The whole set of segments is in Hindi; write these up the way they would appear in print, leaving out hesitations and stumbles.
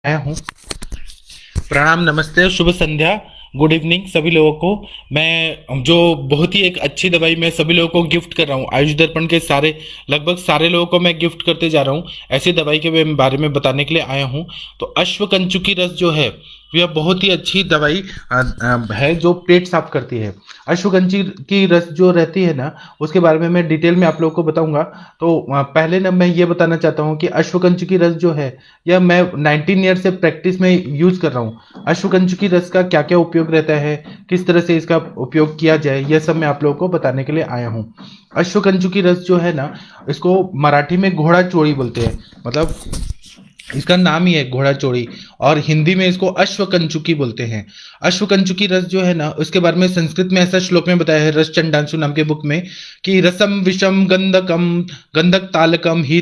मैं हूँ। प्रणाम, नमस्ते, शुभ संध्या, गुड इवनिंग सभी लोगों को। मैं जो बहुत ही एक अच्छी दवाई मैं सभी लोगों को गिफ्ट कर रहा हूँ, आयुष दर्पण के सारे लगभग सारे लोगों को मैं गिफ्ट करते जा रहा हूँ। ऐसी दवाई के बारे में बताने के लिए आया हूँ। तो अश्वकंचुकी रस जो है, यह बहुत ही अच्छी दवाई है जो पेट साफ करती है। अश्वगंजी की रस जो रहती है ना, उसके बारे में मैं डिटेल में आप लोगों को बताऊंगा। तो पहले ना मैं ये बताना चाहता हूँ कि अश्वगंज की रस जो है, यह मैं 19 ईयर से प्रैक्टिस में यूज कर रहा हूँ। अश्वगंज की रस का क्या क्या उपयोग रहता है, किस तरह से इसका उपयोग किया जाए, यह सब मैं आप लोगों को बताने के लिए आया हूँ। अश्वगंज की रस जो है ना, इसको मराठी में घोड़ा चोरी बोलते हैं। मतलब इसका नाम ही है घोड़ा चोरी। और हिंदी में इसको अश्वकंचुकी बोलते हैं। अश्वकंचुकी रस जो है ना, उसके बारे में संस्कृत में ऐसा श्लोक में बताया है, रस चंडांशु नाम के बुक में, कि रसम विषम गंधकम गंधक तालकम ही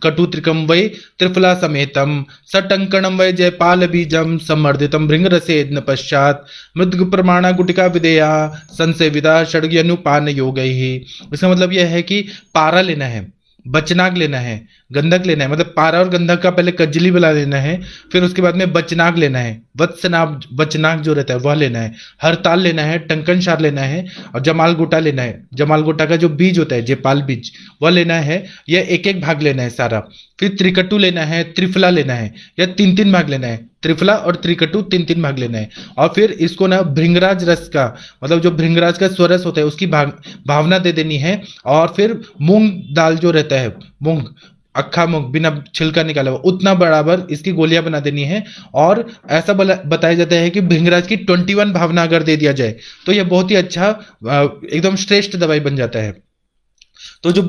कटु त्रिकम वै त्रिफला समेतम सटंकणम वै जयपाल बीजम समर्दितम भृंग रसेन पश्चात मृदु प्रमाणा गुटिका विदेया संसेविदा षड्यनुपान योग ही। इसका मतलब यह है कि पारा लेना है, बचनाग लेना है, गंधक लेना है, मतलब पारा और गंधक का पहले कजली बना लेना है। फिर उसके बाद में बचनाग लेना है, वत्सनाग बचनाग जो रहता है वह लेना है। हरताल लेना है, टंकनसार लेना है, और जमाल गोटा लेना है। जमाल गोटा का जो बीज होता है, जेपाल बीज, वह लेना है। यह एक एक भाग लेना है सारा। फिर त्रिकटु लेना है, त्रिफला लेना है, या तीन तीन भाग लेना है। त्रिफला और त्रिकटु तीन तीन भाग लेना है। और फिर इसको ना भृंगराज रस का, मतलब जो भृंगराज का स्वरस होता है उसकी भावना दे देनी है। और फिर मूंग दाल जो रहता है, मूंग, अक्खा मूंग बिना छिलका निकाला हुआ, उतना बराबर इसकी गोलियां बना देनी है। और ऐसा बताया जाता है कि भृंगराज की 21 भावना अगर दे दिया जाए तो यह बहुत ही अच्छा एकदम श्रेष्ठ दवाई बन जाता है। तो जो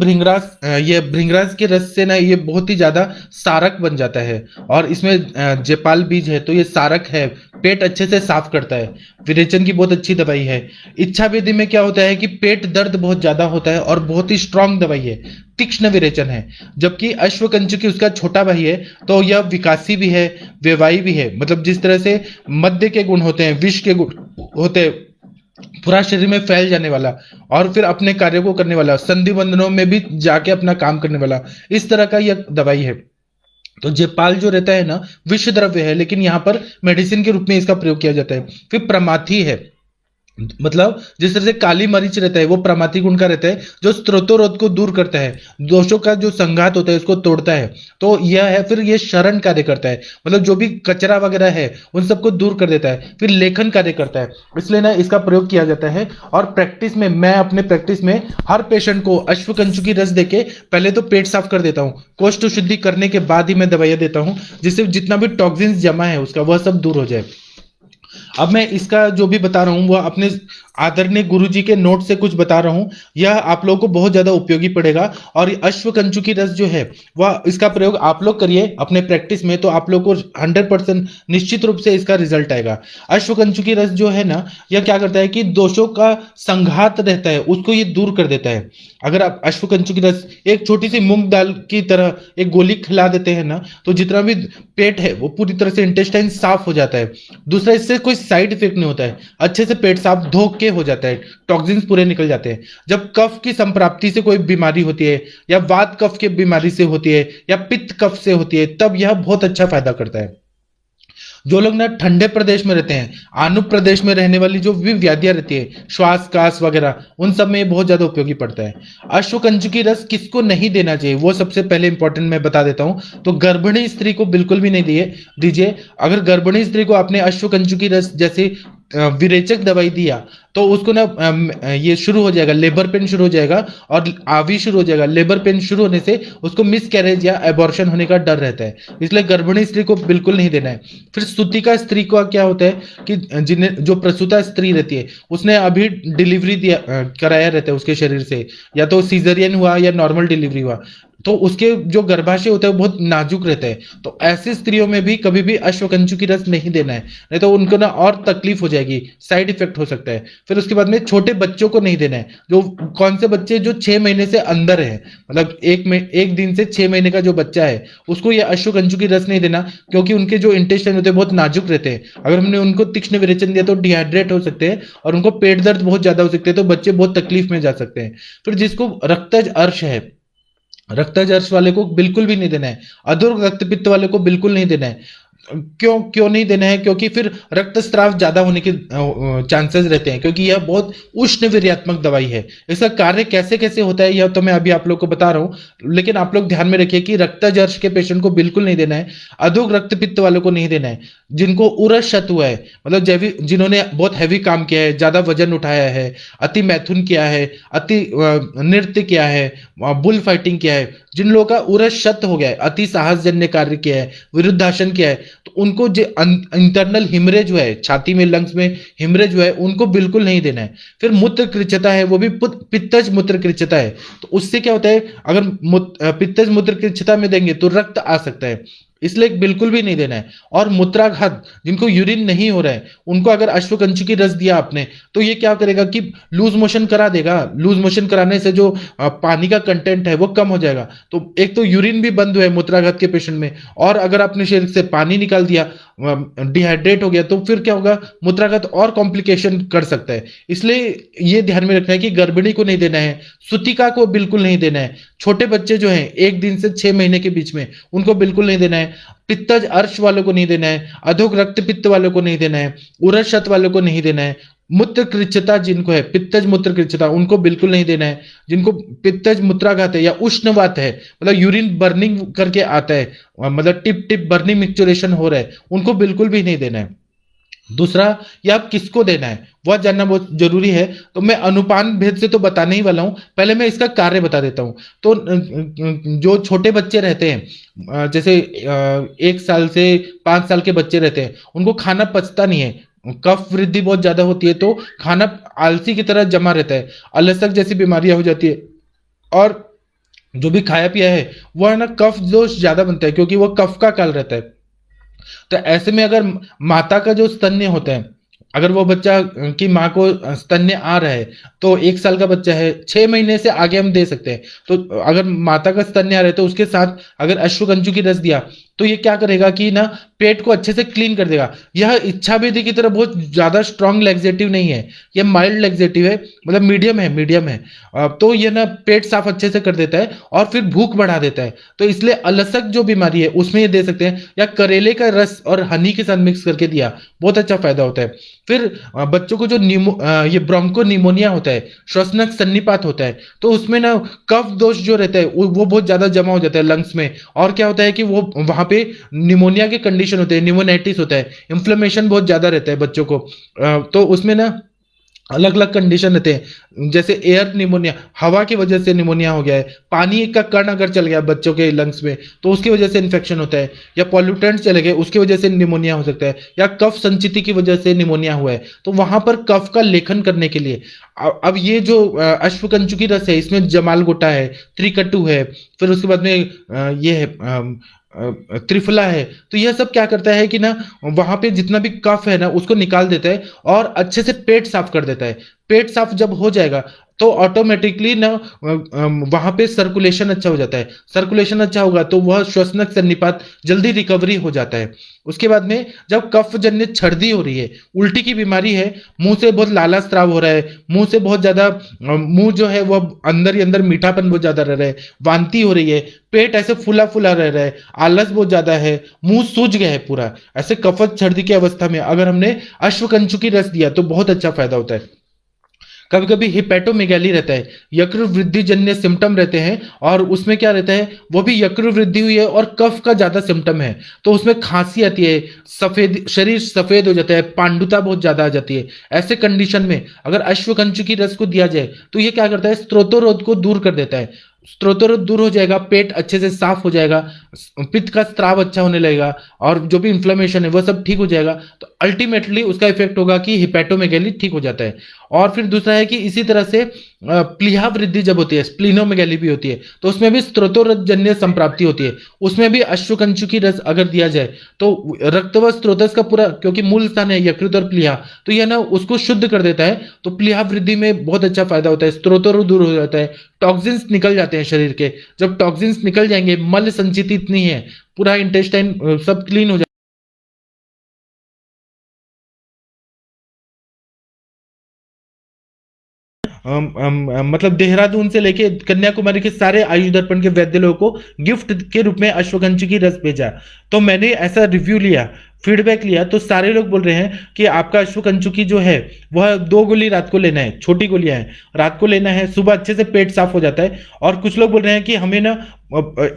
ये भृंगराज के रस से ना, ये बहुत ही ज्यादा सारक बन जाता है। और इसमें जेपाल बीज है, तो ये सारक है, पेट अच्छे से साफ करता है। विरेचन की बहुत अच्छी दवाई है। इच्छा वेदी में क्या होता है कि पेट दर्द बहुत ज्यादा होता है और बहुत ही स्ट्रांग दवाई है, तीक्ष्ण विरेचन है। जबकि अश्वकंचुकी उसका छोटा भाई है, तो यह विकासी भी है, व्यवायी भी है। मतलब जिस तरह से मध्य के गुण होते हैं, विष के गुण होते हैं, पूरा शरीर में फैल जाने वाला, और फिर अपने कार्यों को करने वाला, संधि बंधनों में भी जाके अपना काम करने वाला, इस तरह का यह दवाई है। तो जेपाल जो रहता है ना, विष द्रव्य है, लेकिन यहाँ पर मेडिसिन के रूप में इसका प्रयोग किया जाता है। फिर प्रमाथी है, मतलब जिस तरह से काली मरीच रहता है वो प्रमाथि गुण का रहता है, जो स्त्रोतोरोध को दूर करता है, दोषों का जो संघात होता है उसको तोड़ता है। तो यह है। फिर ये शरण कार्य करता है, मतलब जो भी कचरा वगैरह है उन सबको दूर कर देता है। फिर लेखन कार्य करता है, इसलिए ना इसका प्रयोग किया जाता है। और प्रैक्टिस में, मैं अपने प्रैक्टिस में हर पेशेंट को अश्वकंचुकी रस देके पहले तो पेट साफ कर देता हूँ। कोष्ठ शुद्धि करने के बाद ही मैं दवाइयां देता हूँ, जिससे जितना भी टॉक्सिन्स जमा है उसका वह सब दूर हो जाए। अब मैं इसका जो भी बता रहा हूँ वह अपने आदरणीय गुरु जी के नोट से कुछ बता रहा हूँ। यह आप लोगों को बहुत ज्यादा उपयोगी पड़ेगा। और अश्वकंचुकी रस जो है वह, इसका प्रयोग आप लोग करिए अपने प्रैक्टिस में, तो आप लोग को 100% निश्चित रूप से इसका रिजल्ट आएगा। अश्वकंचुकी रस जो है ना, यह क्या करता है कि दोषों का संघात रहता है उसको ये दूर कर देता है। अगर आप अश्वकंचुकी रस एक छोटी सी मूंग दाल की तरह एक गोली खिला देते हैं ना, तो जितना भी पेट है वो पूरी तरह से इंटेस्टाइन साफ हो जाता है। दूसरा, इससे कोई साइड इफेक्ट नहीं होता है, अच्छे से पेट साफ धो के हो जाता है, टॉक्सिन्स पूरे निकल जाते हैं। जब कफ की संप्राप्ति से कोई बीमारी होती है, या वात कफ की बीमारी से होती है, या पित्त कफ से होती है, तब यह बहुत अच्छा फायदा करता है। जो लोग ना ठंडे प्रदेश में रहते हैं, आनुप प्रदेश में रहने वाली जो भी व्याधियां रहती है, श्वास कास वगैरह, उन सब में ये बहुत ज्यादा उपयोगी पड़ता है। अश्वकंचुकी रस किसको नहीं देना चाहिए वो सबसे पहले इंपॉर्टेंट मैं बता देता हूं। तो गर्भिणी स्त्री को बिल्कुल भी नहीं दिए दीजिए। अगर गर्भिणी स्त्री को आपने अश्वकंचुकी रस जैसे विरेचक दवाई दिया, तो उसको ना ये शुरू हो जाएगा, लेबर पेन शुरू हो जाएगा, और आवी शुरू हो जाएगा। लेबर पेन शुरू होने से उसको मिस कैरेज या एबॉर्शन होने का डर रहता है, इसलिए गर्भिणी स्त्री को बिल्कुल नहीं देना है। फिर सुतिका स्त्री का क्या होता है कि जिन्हें, जो प्रसूता स्त्री रहती है, उसने अभी डिलीवरी दिया कराया रहता है उसके शरीर से, या तो सीजरियन हुआ या नॉर्मल डिलीवरी हुआ, तो उसके जो गर्भाशय होता है वो बहुत नाजुक रहता है। तो ऐसी स्त्रियों में भी कभी भी अश्वकंचुकी रस नहीं देना है, नहीं तो उनको ना और तकलीफ हो जाएगी, साइड इफेक्ट हो सकता है। फिर उसके बाद में छोटे बच्चों को नहीं देना है। जो कौन से बच्चे जो 6 महीने से अंदर है, मतलब एक दिन से 6 महीने का जो बच्चा है, उसको ये अश्वकंचुकी रस नहीं देना, क्योंकि उनके जो इंटेस्टाइन होते हैं बहुत नाजुक रहते हैं। अगर हमने उनको तीक्ष्ण विरेचन दिया तो डिहाइड्रेट हो सकते हैं, और उनको पेट दर्द बहुत ज्यादा हो सकते हैं, तो बच्चे बहुत तकलीफ में जा सकते हैं। फिर जिसको रक्तज अर्श है, रक्तज अर्श वाले को बिल्कुल भी नहीं देना है। अधुर रक्तपित्त वाले को बिल्कुल नहीं देना है। क्यों क्यों नहीं देना है? क्योंकि फिर रक्तस्राव ज्यादा होने के चांसेस रहते हैं, क्योंकि यह बहुत उष्ण वीर्यात्मक दवाई है। इसका कार्य कैसे कैसे होता है यह तो मैं अभी आप लोग को बता रहा हूँ, लेकिन आप लोग ध्यान में रखिए कि रक्तजर्श के पेशेंट को बिल्कुल नहीं देना है, अधोग रक्तपित्त वालों को नहीं देना है, जिनको उरस शत हुआ है, मतलब जैविक जिन्होंने बहुत हैवी काम किया है, ज्यादा वजन उठाया है, अति मैथुन किया है, अति नृत्य किया है, बुल फाइटिंग किया है, जिन लोगों का उरस शत हो गया है, अति साहसजन्य कार्य किया है, विरुद्धासन किया है, तो उनको जो इंटरनल हिमरेज हुआ है, छाती में लंग्स में हिमरेज हुआ है, उनको बिल्कुल नहीं देना है। फिर मूत्र कृच्छता है, वो भी पित्तज मूत्र कृच्छता है, तो उससे क्या होता है, अगर पित्तज मूत्र कृच्छता में देंगे तो रक्त आ सकता है, इसलिए बिल्कुल भी नहीं देना है। और मूत्राघात, जिनको यूरिन नहीं हो रहा है, उनको अगर अश्वकंचुकी रस दिया आपने, तो ये क्या करेगा कि लूज मोशन करा देगा। लूज मोशन कराने से जो पानी का कंटेंट है वो कम हो जाएगा, तो एक तो यूरिन भी बंद हुआ है मूत्राघात के पेशेंट में, और अगर आपने शरीर से पानी निकाल दिया, डिहाइड्रेट हो गया, तो फिर क्या होगा, मूत्राघात और कॉम्प्लिकेशन कर सकता है। इसलिए ये ध्यान में रखना है कि गर्भिणी को नहीं देना है, सुतिका को बिल्कुल नहीं देना है, छोटे बच्चे जो हैं 1 दिन से 6 महीने के बीच में, उनको बिल्कुल नहीं देना है, पित्तज अर्श वालों को नहीं देना है, अधोग रक्तपित्त वालों को नहीं देना है, उरस शत वालों को नहीं देना है, मूत्र कृच्छता जिनको है, पित्तज मूत्र कृच्छता, उनको बिल्कुल नहीं देना है, जिनको पित्तज मूत्राघात है या उष्णवात है, मतलब यूरिन बर्निंग करके आता है, मतलब टिप टिप बर्निंग मिक्सचरेशन हो रहा है, उनको बिल्कुल भी नहीं देना है। दूसरा, ये आप किसको देना है वह जानना बहुत जरूरी है। तो मैं अनुपान भेद से तो बताने ही वाला हूं, पहले मैं इसका कार्य बता देता हूं। तो जो छोटे बच्चे रहते हैं, जैसे 1 साल से 5 साल के बच्चे रहते हैं, उनको खाना पचता नहीं है, कफ वृद्धि बहुत ज्यादा होती है, तो खाना आलसी की तरह जमा रहता है, अलसक जैसी बीमारियां हो जाती है, और जो भी खाया पिया है वह है ना कफ दोष ज्यादा बनता है, क्योंकि वह कफ का काल रहता है। तो ऐसे में अगर माता का जो स्तन्य होता है, अगर वो बच्चा की माँ को स्तन्य आ रहा है, तो 1 साल का बच्चा है, 6 महीने से आगे हम दे सकते हैं। तो अगर माता का स्तन्य आ रहा है, तो उसके साथ अगर अश्वगंजू की रस दिया, तो ये क्या करेगा कि ना पेट को अच्छे से क्लीन कर देगा। यह इच्छा भेदी की तरह बहुत ज्यादा स्ट्रॉन्ग लेग्जेटिव नहीं है, यह माइल्ड लेग्जेटिव है, मतलब मीडियम है, मीडियम है। तो ये ना पेट साफ अच्छे से कर देता है, और फिर भूख बढ़ा देता है। तो इसलिए अलसक जो बीमारी है उसमें ये दे सकते हैं, या करेले का रस और हनी के साथ मिक्स करके दिया, बहुत अच्छा फायदा होता है। फिर बच्चों को जो ये ब्रोंको निमोनिया होता है, श्वसनक सन्निपात होता है, तो उसमें ना कफ दोष जो रहता है वो बहुत ज्यादा जमा हो जाता है लंग्स में, और क्या होता है कि वो वहां पे निमोनिया के कंडीशन होते हैं, निमोनाइटिस होता है, इन्फ्लेमेशन बहुत ज्यादा रहता है बच्चों को। तो उसमें ना अलग अलग कंडीशन रहते हैं, जैसे एयर निमोनिया, हवा की वजह से निमोनिया हो गया है, पानी का कण अगर चल गया बच्चों के लंग्स में, तो उसकी वजह से इन्फेक्शन होता है, या पॉल्यूटेंट चले गए उसकी वजह से निमोनिया हो सकता है, या कफ संचिति की वजह से निमोनिया हुआ है। तो वहां पर कफ का लेखन करने के लिए अब ये जो अश्वकंचुकी रस है, इसमें जमाल गोटा है, त्रिकटु है, फिर उसके बाद में ये है त्रिफला है। तो यह सब क्या करता है कि ना वहां पे जितना भी कफ है ना उसको निकाल देता है, और अच्छे से पेट साफ कर देता है। पेट साफ जब हो जाएगा, तो ऑटोमेटिकली ना वहां पे सर्कुलेशन अच्छा हो जाता है, सर्कुलेशन अच्छा होगा तो वह श्वसनक सन्निपात जल्दी रिकवरी हो जाता है। उसके बाद में जब कफ जन्य छर्दी हो रही है, उल्टी की बीमारी है, मुंह से बहुत लाला स्राव हो रहा है, मुंह से बहुत ज्यादा मुंह जो है वह अंदर ही अंदर मीठापन बहुत ज्यादा रह रहा है, वांति हो रही है, पेट ऐसे फूला फूला रह रहा है, आलस बहुत ज्यादा है, मुंह सूज गया है पूरा, ऐसे कफत छर्दी की अवस्था में अगर हमने अश्वकंचुकी रस दिया तो बहुत अच्छा फायदा होता है। कभी कभी हिपेटोमेगैली रहता है, यकृत वृद्धि जन्य सिम्टम रहते हैं, और उसमें क्या रहता है, वो भी यकृत वृद्धि हुई है और कफ का ज्यादा सिम्टम है, तो उसमें खांसी आती है, सफेद शरीर सफेद हो जाता है, पांडुता बहुत ज्यादा आ जाती है। ऐसे कंडीशन में अगर अश्वकंचुकी रस को दिया जाए, तो ये क्या करता है, स्त्रोतोरोध को दूर कर देता है, स्त्रोतोरोध दूर हो जाएगा, पेट अच्छे से साफ हो जाएगा, पित्त का स्त्राव अच्छा होने लगेगा, और जो भी इन्फ्लेमेशन है वह सब ठीक हो जाएगा। तो अल्टीमेटली उसका इफेक्ट होगा कि हिपेटोमेगैली ठीक हो जाता है। और फिर दूसरा है कि इसी तरह से प्लीहा वृद्धि जब होती है, स्प्लीनोमेगैली भी होती है, तो उसमें भी स्त्रोतोरज जन्य संप्राप्ति होती है, उसमें भी अश्वकंचुकी रस अगर दिया जाए, तो रक्त व स्त्रोतस का पूरा, क्योंकि मूल स्थान है यकृत और प्लीहा, तो यह ना उसको शुद्ध कर देता है, तो प्लीहा वृद्धि में बहुत अच्छा फायदा होता है, स्त्रोतोरोध दूर हो जाता है, टॉक्सिन्स निकल जाते हैं शरीर के। जब टॉक्सिन्स निकल जाएंगे, मल संचित इतनी है, पूरा इंटेस्टाइन सब क्लीन हो जाए। मतलब देहरादून से लेके कन्याकुमारी के सारे आयुष दर्पण के वैद्य लोगों को गिफ्ट के रूप में अश्वगंज की रस भेजा। तो मैंने ऐसा रिव्यू लिया, फीडबैक लिया, तो सारे लोग बोल रहे हैं कि आपका अश्वकंचुकी जो है वह 2 गोली रात को लेना है, छोटी गोलियां हैं, रात को लेना है, सुबह अच्छे से पेट साफ हो जाता है। और कुछ लोग बोल रहे हैं कि हमें ना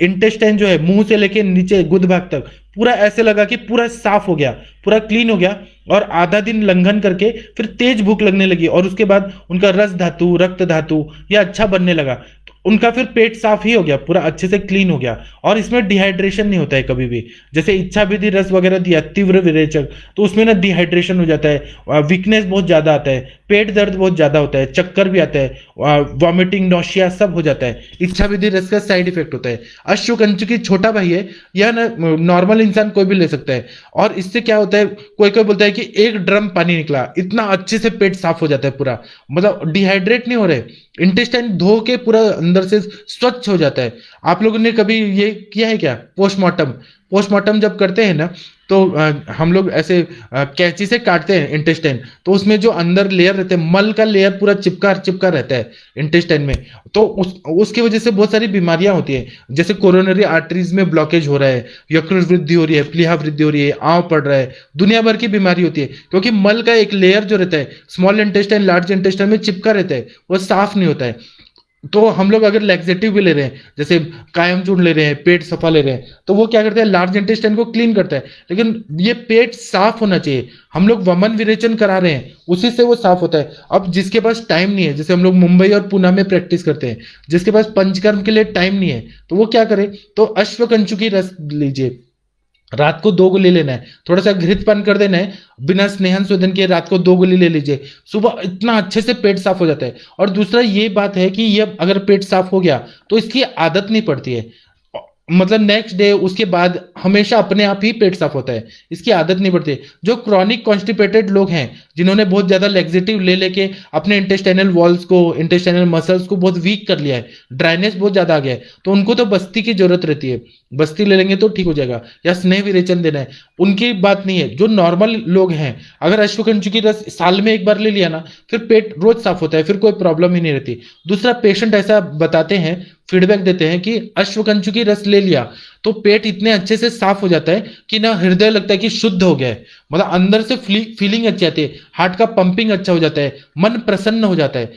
इंटेस्टाइन जो है मुंह से लेके नीचे गुद भाग तक पूरा ऐसे लगा कि पूरा साफ हो गया, पूरा क्लीन हो गया। और आधा दिन लंघन करके फिर तेज भूख लगने लगी और उसके बाद उनका रस धातु, रक्त धातु या अच्छा बनने लगा। तो उनका फिर पेट साफ ही हो गया, पूरा अच्छे से क्लीन हो गया। और इसमें डिहाइड्रेशन नहीं होता है कभी भी। जैसे इच्छा विधि रस वगैरह दिया, तीव्र विरेचक, तो उसमें ना डिहाइड्रेशन हो जाता है, वीकनेस बहुत ज्यादा आता है, पेट दर्द बहुत ज्यादा होता है, चक्कर भी आता है, वॉमिटिंग, नौशिया सब हो जाता है। इच्छा विधि रस का साइड इफेक्ट होता है। अश्वकंचुकी छोटा भाई है, यह ना नॉर्मल इंसान कोई भी ले सकता है। और इससे क्या होता है, कोई कोई बोलता है कि 1 ड्रम पानी निकला, इतना अच्छे से पेट साफ हो जाता है पूरा, मतलब डिहाइड्रेट नहीं हो रहे, इंटेस्टाइन धो के पूरा अंदर से स्वच्छ हो जाता है। आप लोगों ने कभी ये किया है क्या, पोस्टमार्टम? पोस्टमार्टम जब करते हैं ना, तो हम लोग ऐसे कैंची से काटते हैं इंटेस्टाइन, तो उसमें जो अंदर लेयर रहते हैं, मल का लेयर पूरा चिपका चिपका रहता है इंटेस्टाइन में। तो उसकी वजह से बहुत सारी बीमारियां होती है, जैसे कोरोनरी आर्टरीज में ब्लॉकेज हो रहा है, यकृत वृद्धि हो रही है, प्लीहा वृद्धि हो रही है, आंव पड़ रहा है, दुनिया भर की बीमारी होती है। क्योंकि मल का एक लेयर जो रहता है स्मॉल इंटेस्टाइन लार्ज इंटेस्टाइन में चिपका रहता है, वो साफ नहीं होता है। तो हम लोग अगर लैक्सेटिव भी ले रहे हैं, जैसे कायम चूर्ण ले रहे हैं, पेट सफा ले रहे हैं, तो वो क्या करता है, लार्ज इंटेस्टाइन को क्लीन करता है। लेकिन ये पेट साफ होना चाहिए। हम लोग वमन विरेचन करा रहे हैं, उसी से वो साफ होता है। अब जिसके पास टाइम नहीं है, जैसे हम लोग मुंबई और पुणे में प्रैक्टिस करते हैं, जिसके पास पंचकर्म के लिए टाइम नहीं है, तो वो क्या करे, तो अश्वकंचुकी रस लीजिए, रात को 2 गोली लेना है, थोड़ा सा घृत पान कर देना है, बिना स्नेहन शोधन के रात को 2 गोली ले लीजिए, सुबह इतना अच्छे से पेट साफ हो जाता है। और दूसरा ये बात है कि ये अगर पेट साफ हो गया तो इसकी आदत नहीं पड़ती है, मतलब नेक्स्ट डे उसके बाद हमेशा अपने आप ही पेट साफ होता है, इसकी आदत नहीं पड़ती। जो क्रॉनिक कॉन्स्टिपेटेड लोग हैं, जिन्होंने बहुत ज्यादा लेक्सेटिव ले लेके अपने इंटेस्टाइनल वॉल्स को, इंटेस्टाइनल मसल्स को बहुत वीक कर लिया है, ड्राइनेस बहुत ज्यादा आ गया है, तो उनको तो बस्ती की जरूरत रहती है, बस्ती ले लेंगे तो ठीक हो जाएगा, या स्नेह विरेचन देना है, उनकी बात नहीं है। जो नॉर्मल लोग हैं, अगर अश्वकंचुकी रस साल में 1 बार ले लिया ना, फिर पेट रोज साफ होता है, फिर कोई प्रॉब्लम ही नहीं रहती। दूसरा, पेशेंट ऐसा बताते हैं, फीडबैक देते हैं कि अश्वकंचुकी रस ले लिया तो पेट इतने अच्छे से साफ हो जाता है कि ना हृदय लगता है कि शुद्ध हो गया है, मतलब अंदर से फीलिंग अच्छी आती है, हार्ट का पंपिंग अच्छा हो जाता है, मन प्रसन्न हो जाता है।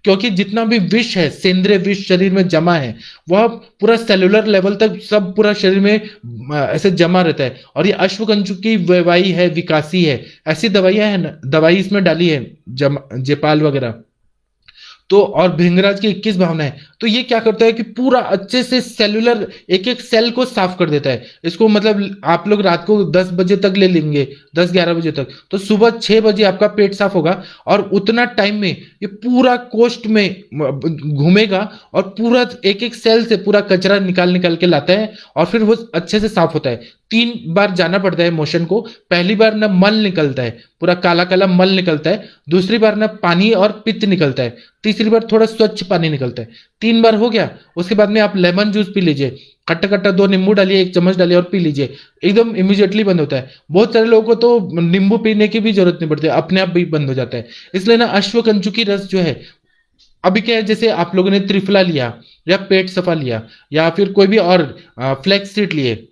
क्योंकि जितना भी विष है, सेंद्रिय विष शरीर में जमा है, वह पूरा सेलुलर लेवल तक सब पूरा शरीर में ऐसे जमा रहता है। और ये अश्वकंचुकी दवाई है, विकासी है, ऐसी दवाइयां है ना, दवाई इसमें डाली है, जेपाल वगैरह, तो और भृंगराज की 21 भावनाएं, तो ये क्या करता है कि पूरा अच्छे से सेलुलर एक एक सेल को साफ कर देता है। इसको मतलब आप लोग रात को 10 बजे तक ले लेंगे, 10-11 बजे तक, तो सुबह 6 बजे आपका पेट साफ होगा। और उतना टाइम में ये पूरा कोष्ठ में घूमेगा और पूरा एक एक सेल से पूरा कचरा निकाल निकाल के लाता है, और फिर वो अच्छे से साफ होता है। 3 बार जाना पड़ता है मोशन को। पहली बार ना मल निकलता है, पूरा काला काला मल निकलता है, दूसरी बार ना पानी और पित्त निकलता है, तीसरी बार थोड़ा स्वच्छ पानी निकलता है। 3 बार हो गया, उसके बाद में आप लेमन जूस पी लीजिए, खट्टा खट्टा 2 नींबू डालिए, 1 चम्मच डालिए और पी लीजिए, एकदम इमीडिएटली बंद होता है। बहुत सारे लोगों को तो नींबू पीने की भी जरूरत नहीं पड़ती, अपने आप भी बंद हो जाता है। इसलिए ना अश्वकंचुकी रस जो है, अभी क्या है, जैसे आप लोगों ने त्रिफला लिया या पेट सफा लिया या फिर कोई भी और फ्लैक्स सीड लिए,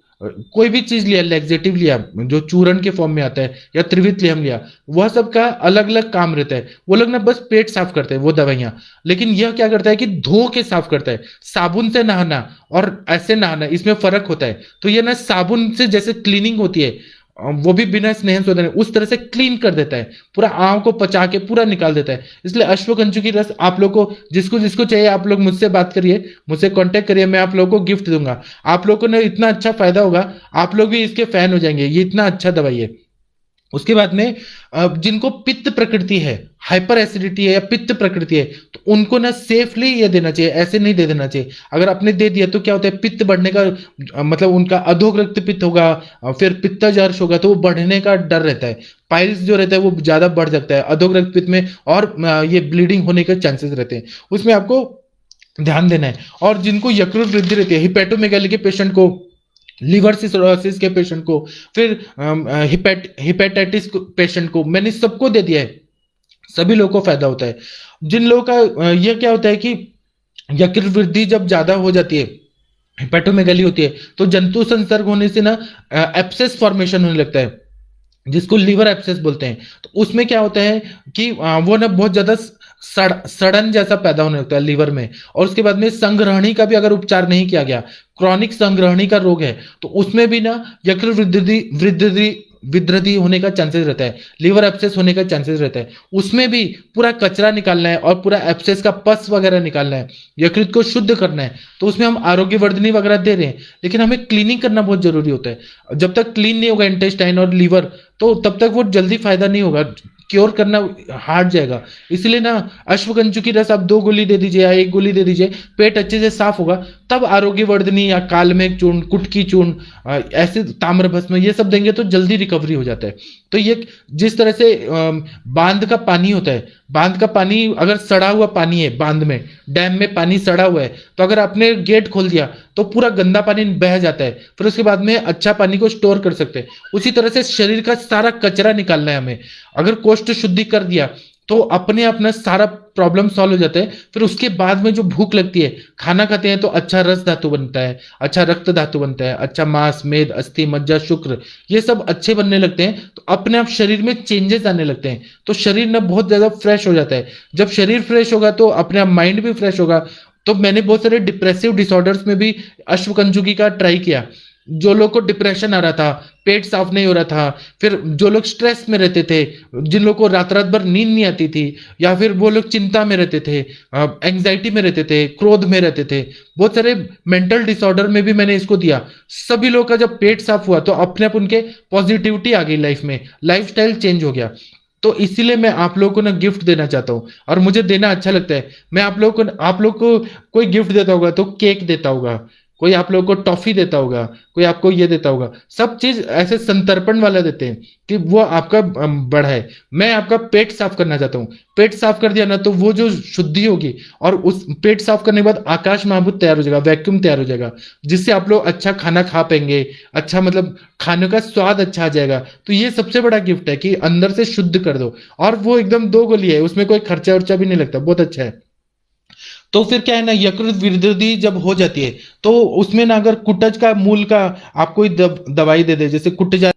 कोई भी चीज लिया, लैक्सेटिव लिया जो चूर्ण के फॉर्म में आता है, या त्रिवित लियम लिया, वह सब का अलग अलग काम रहता है। वो लोग ना बस पेट साफ करते हैं वो दवाइयां, लेकिन यह क्या करता है कि धो के साफ करता है। साबुन से नहाना और ऐसे नहाना, इसमें फर्क होता है। तो ये ना साबुन से जैसे क्लीनिंग होती है, वो भी बिना स्नेह शोधन, उस तरह से क्लीन कर देता है, पूरा आंव को पचा के पूरा निकाल देता है। इसलिए अश्वकंचुकी रस आप लोग को, जिसको जिसको चाहिए, आप लोग मुझसे बात करिए, मुझसे कांटेक्ट करिए, मैं आप लोगों को गिफ्ट दूंगा। आप लोगों को ने इतना अच्छा फायदा होगा, आप लोग भी इसके फैन हो जाएंगे। ये इतना अच्छा दवाई है। उसके बाद में जिनको पित्त प्रकृति है, हाइपर एसिडिटी है या पित्त प्रकृति है, तो उनको ना सेफली ये देना चाहिए, ऐसे नहीं दे देना चाहिए। अगर आपने दे दिया तो क्या होता है, पित्त बढ़ने का मतलब उनका अधोरक्त पित्त होगा, फिर पित्तजर्श होगा, तो वो बढ़ने का डर रहता है। पाइल्स जो रहता है वो ज्यादा बढ़ सकता है अधोरक्त पित्त में, और ये ब्लीडिंग होने के चांसेस रहते हैं। उसमें आपको ध्यान देना है। और जिनको यकृत वृद्धि रहती है, हिपेटोमेगाली के पेशेंट को, लिवर सिरोसिस के पेशेंट को, फिर हिपेटाइटिस पेशेंट को, मैंने सबको दे दिया है। सभी लोगों को फायदा होता है। जिन लोगों का ये क्या होता है कि यकृत वृद्धि जब ज्यादा हो जाती है, हेपेटोमेगाली होती है, तो जंतु संसर्ग होने से ना एब्सेस फॉर्मेशन होने लगता है, जिसको लिवर एब्सेस बोलते हैं। तो उसमें क्या होता है कि वो ना बहुत ज्यादा सड़न जैसा पैदा होने लगता है लीवर में। और उसके बाद में संग्रहणी का भी अगर उपचार नहीं किया गया, क्रॉनिक संग्रहणी का रोग है, तो उसमें भी ना यकृत वृद्धि वृद्धि विद्रति होने का चांसेस रहता है, लिवर एब्सेस होने का चांसेस रहता है। उसमें भी पूरा कचरा निकालना है और पूरा एब्सेस का पस वगैरह निकालना है, यकृत को शुद्ध करना है। तो उसमें हम आरोग्यवर्धनी वगैरह दे रहे हैं, लेकिन हमें क्लीनिंग करना बहुत जरूरी होता है। जब तक क्लीन नहीं होगा इंटेस्टाइन और लीवर, तो तब तक वो जल्दी फायदा नहीं होगा, क्योर करना हार्ड जाएगा। इसलिए ना अश्वगंजु की रस आप 2 गोली दे दीजिए या 1 गोली दे दीजिए, पेट अच्छे से साफ होगा, तब आरोग्यवर्धनी या कालमेघ चूर्ण, कुटकी चूर्ण, ऐसे ताम्र भस्म, ये सब देंगे तो जल्दी रिकवरी हो जाता है। तो ये जिस तरह से बांध का पानी होता है, बांध का पानी अगर सड़ा हुआ पानी है, बांध में डैम में पानी सड़ा हुआ है, तो अगर आपने गेट खोल दिया तो पूरा गंदा पानी बह जाता है, फिर उसके बाद में अच्छा पानी को स्टोर कर सकते हैं। उसी तरह से शरीर का सारा कचरा निकालना है हमें। अगर कोष्ठ शुद्धि कर दिया तो अपने अपना सारा प्रॉब्लम सॉल्व हो जाता है। फिर उसके बाद में जो भूख लगती है, खाना खाते हैं तो अच्छा रस धातु बनता है, अच्छा रक्त धातु बनता है, अच्छा मांस, मेद, अस्थि, मज्जा, शुक्र, ये सब अच्छे बनने लगते हैं। तो अपने आप शरीर में चेंजेस आने लगते हैं, तो शरीर ना बहुत ज्यादा फ्रेश हो जाता है। जब शरीर फ्रेश होगा तो अपने आप माइंड भी फ्रेश होगा। तो मैंने बहुत सारे डिप्रेसिव डिसऑर्डर्स में भी अश्वकंजुकी का ट्राई किया। जो लोग को डिप्रेशन आ रहा था, पेट साफ नहीं हो रहा था, फिर जो लोग स्ट्रेस में रहते थे, जिन लोग को रात रात भर नींद नहीं आती थी, या फिर वो लोग चिंता में रहते थे, एंग्जाइटी में रहते थे, क्रोध में रहते थे, बहुत सारे मेंटल डिसऑर्डर में भी मैंने इसको दिया। सभी लोग का जब पेट साफ हुआ तो अपने आप उनके पॉजिटिविटी आ गई लाइफ में, लाइफस्टाइल चेंज हो गया। तो इसीलिए मैं आप लोगों को ना गिफ्ट देना चाहता हूँ, और मुझे देना अच्छा लगता है। मैं आप लोग को कोई गिफ्ट देता होगा तो केक देता होगा, कोई आप लोगों को टॉफी देता होगा, कोई आपको ये देता होगा, सब चीज ऐसे संतर्पण वाला देते हैं कि वो आपका बढ़ाए। मैं आपका पेट साफ करना चाहता हूँ। पेट साफ कर दिया ना तो वो जो शुद्धि होगी, और उस पेट साफ करने के बाद आकाश महाभूत तैयार हो जाएगा, वैक्यूम तैयार हो जाएगा, जिससे आप लोग अच्छा खाना खा पाएंगे, अच्छा मतलब खाने का स्वाद अच्छा आ जाएगा। तो ये सबसे बड़ा गिफ्ट है कि अंदर से शुद्ध कर दो, और वो एकदम 2 गोली है, उसमें कोई खर्चा उर्चा भी नहीं लगता, बहुत अच्छा है। तो फिर क्या है ना, यकृत वृद्धि जब हो जाती है तो उसमें ना अगर कुटज का मूल का आप कोई दवाई दे दे, जैसे कुटजा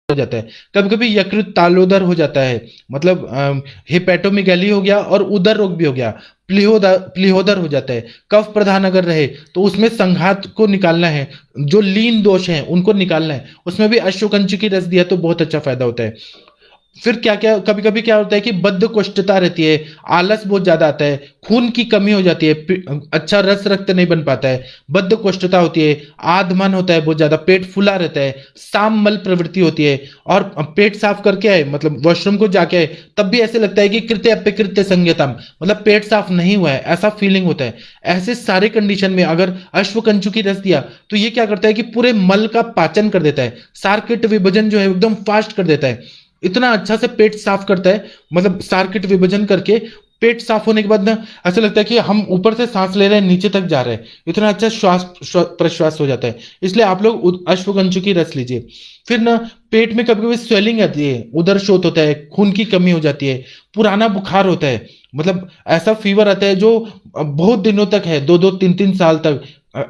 हो जाता है, कभी कभी यकृत तालोदर हो जाता है, मतलब हेपेटोमेगाली हो गया और उदर रोग भी हो गया, प्लीहोदर हो जाता है। कफ प्रधान अगर रहे तो उसमें संघात को निकालना है, जो लीन दोष हैं उनको निकालना है, उसमें भी अश्वकंच की रस दिया तो बहुत अच्छा फायदा होता है। फिर क्या क्या कभी कभी क्या होता है कि बद्धकोष्ठता रहती है, आलस बहुत ज्यादा आता है, खून की कमी हो जाती है, अच्छा रस रक्त नहीं बन पाता है, बद्धकोष्ठता होती है, आधमन होता है बहुत ज्यादा, पेट फूला रहता है, साम मल प्रवृत्ति होती है, और पेट साफ करके आए मतलब वॉशरूम को जाके आए तब भी ऐसे लगता है कि कृत्य अप्यकृत्य संज्ञतम, मतलब पेट साफ नहीं हुआ है ऐसा फीलिंग होता है। ऐसे सारे कंडीशन में अगर अश्वकंचु की रस दिया तो ये क्या करता है कि पूरे मल का पाचन कर देता है, सारकीट विभाजन जो है एकदम फास्ट कर देता है, इतना अच्छा से पेट साफ करता है। मतलब सार्किट विभाजन करके पेट साफ होने के बाद ना ऐसा लगता है कि हम ऊपर से सांस ले रहे हैं नीचे तक जा रहे हैं, इतना अच्छा प्रश्वास हो जाता है। इसलिए आप लोग अश्वगंजु की रस लीजिए। फिर ना पेट में कभी कभी स्वेलिंग आती है, उदर शोथ होता है, खून की कमी हो जाती है, पुराना बुखार होता है, मतलब ऐसा फीवर आता है जो बहुत दिनों तक है, 2 2 3 3 साल तक।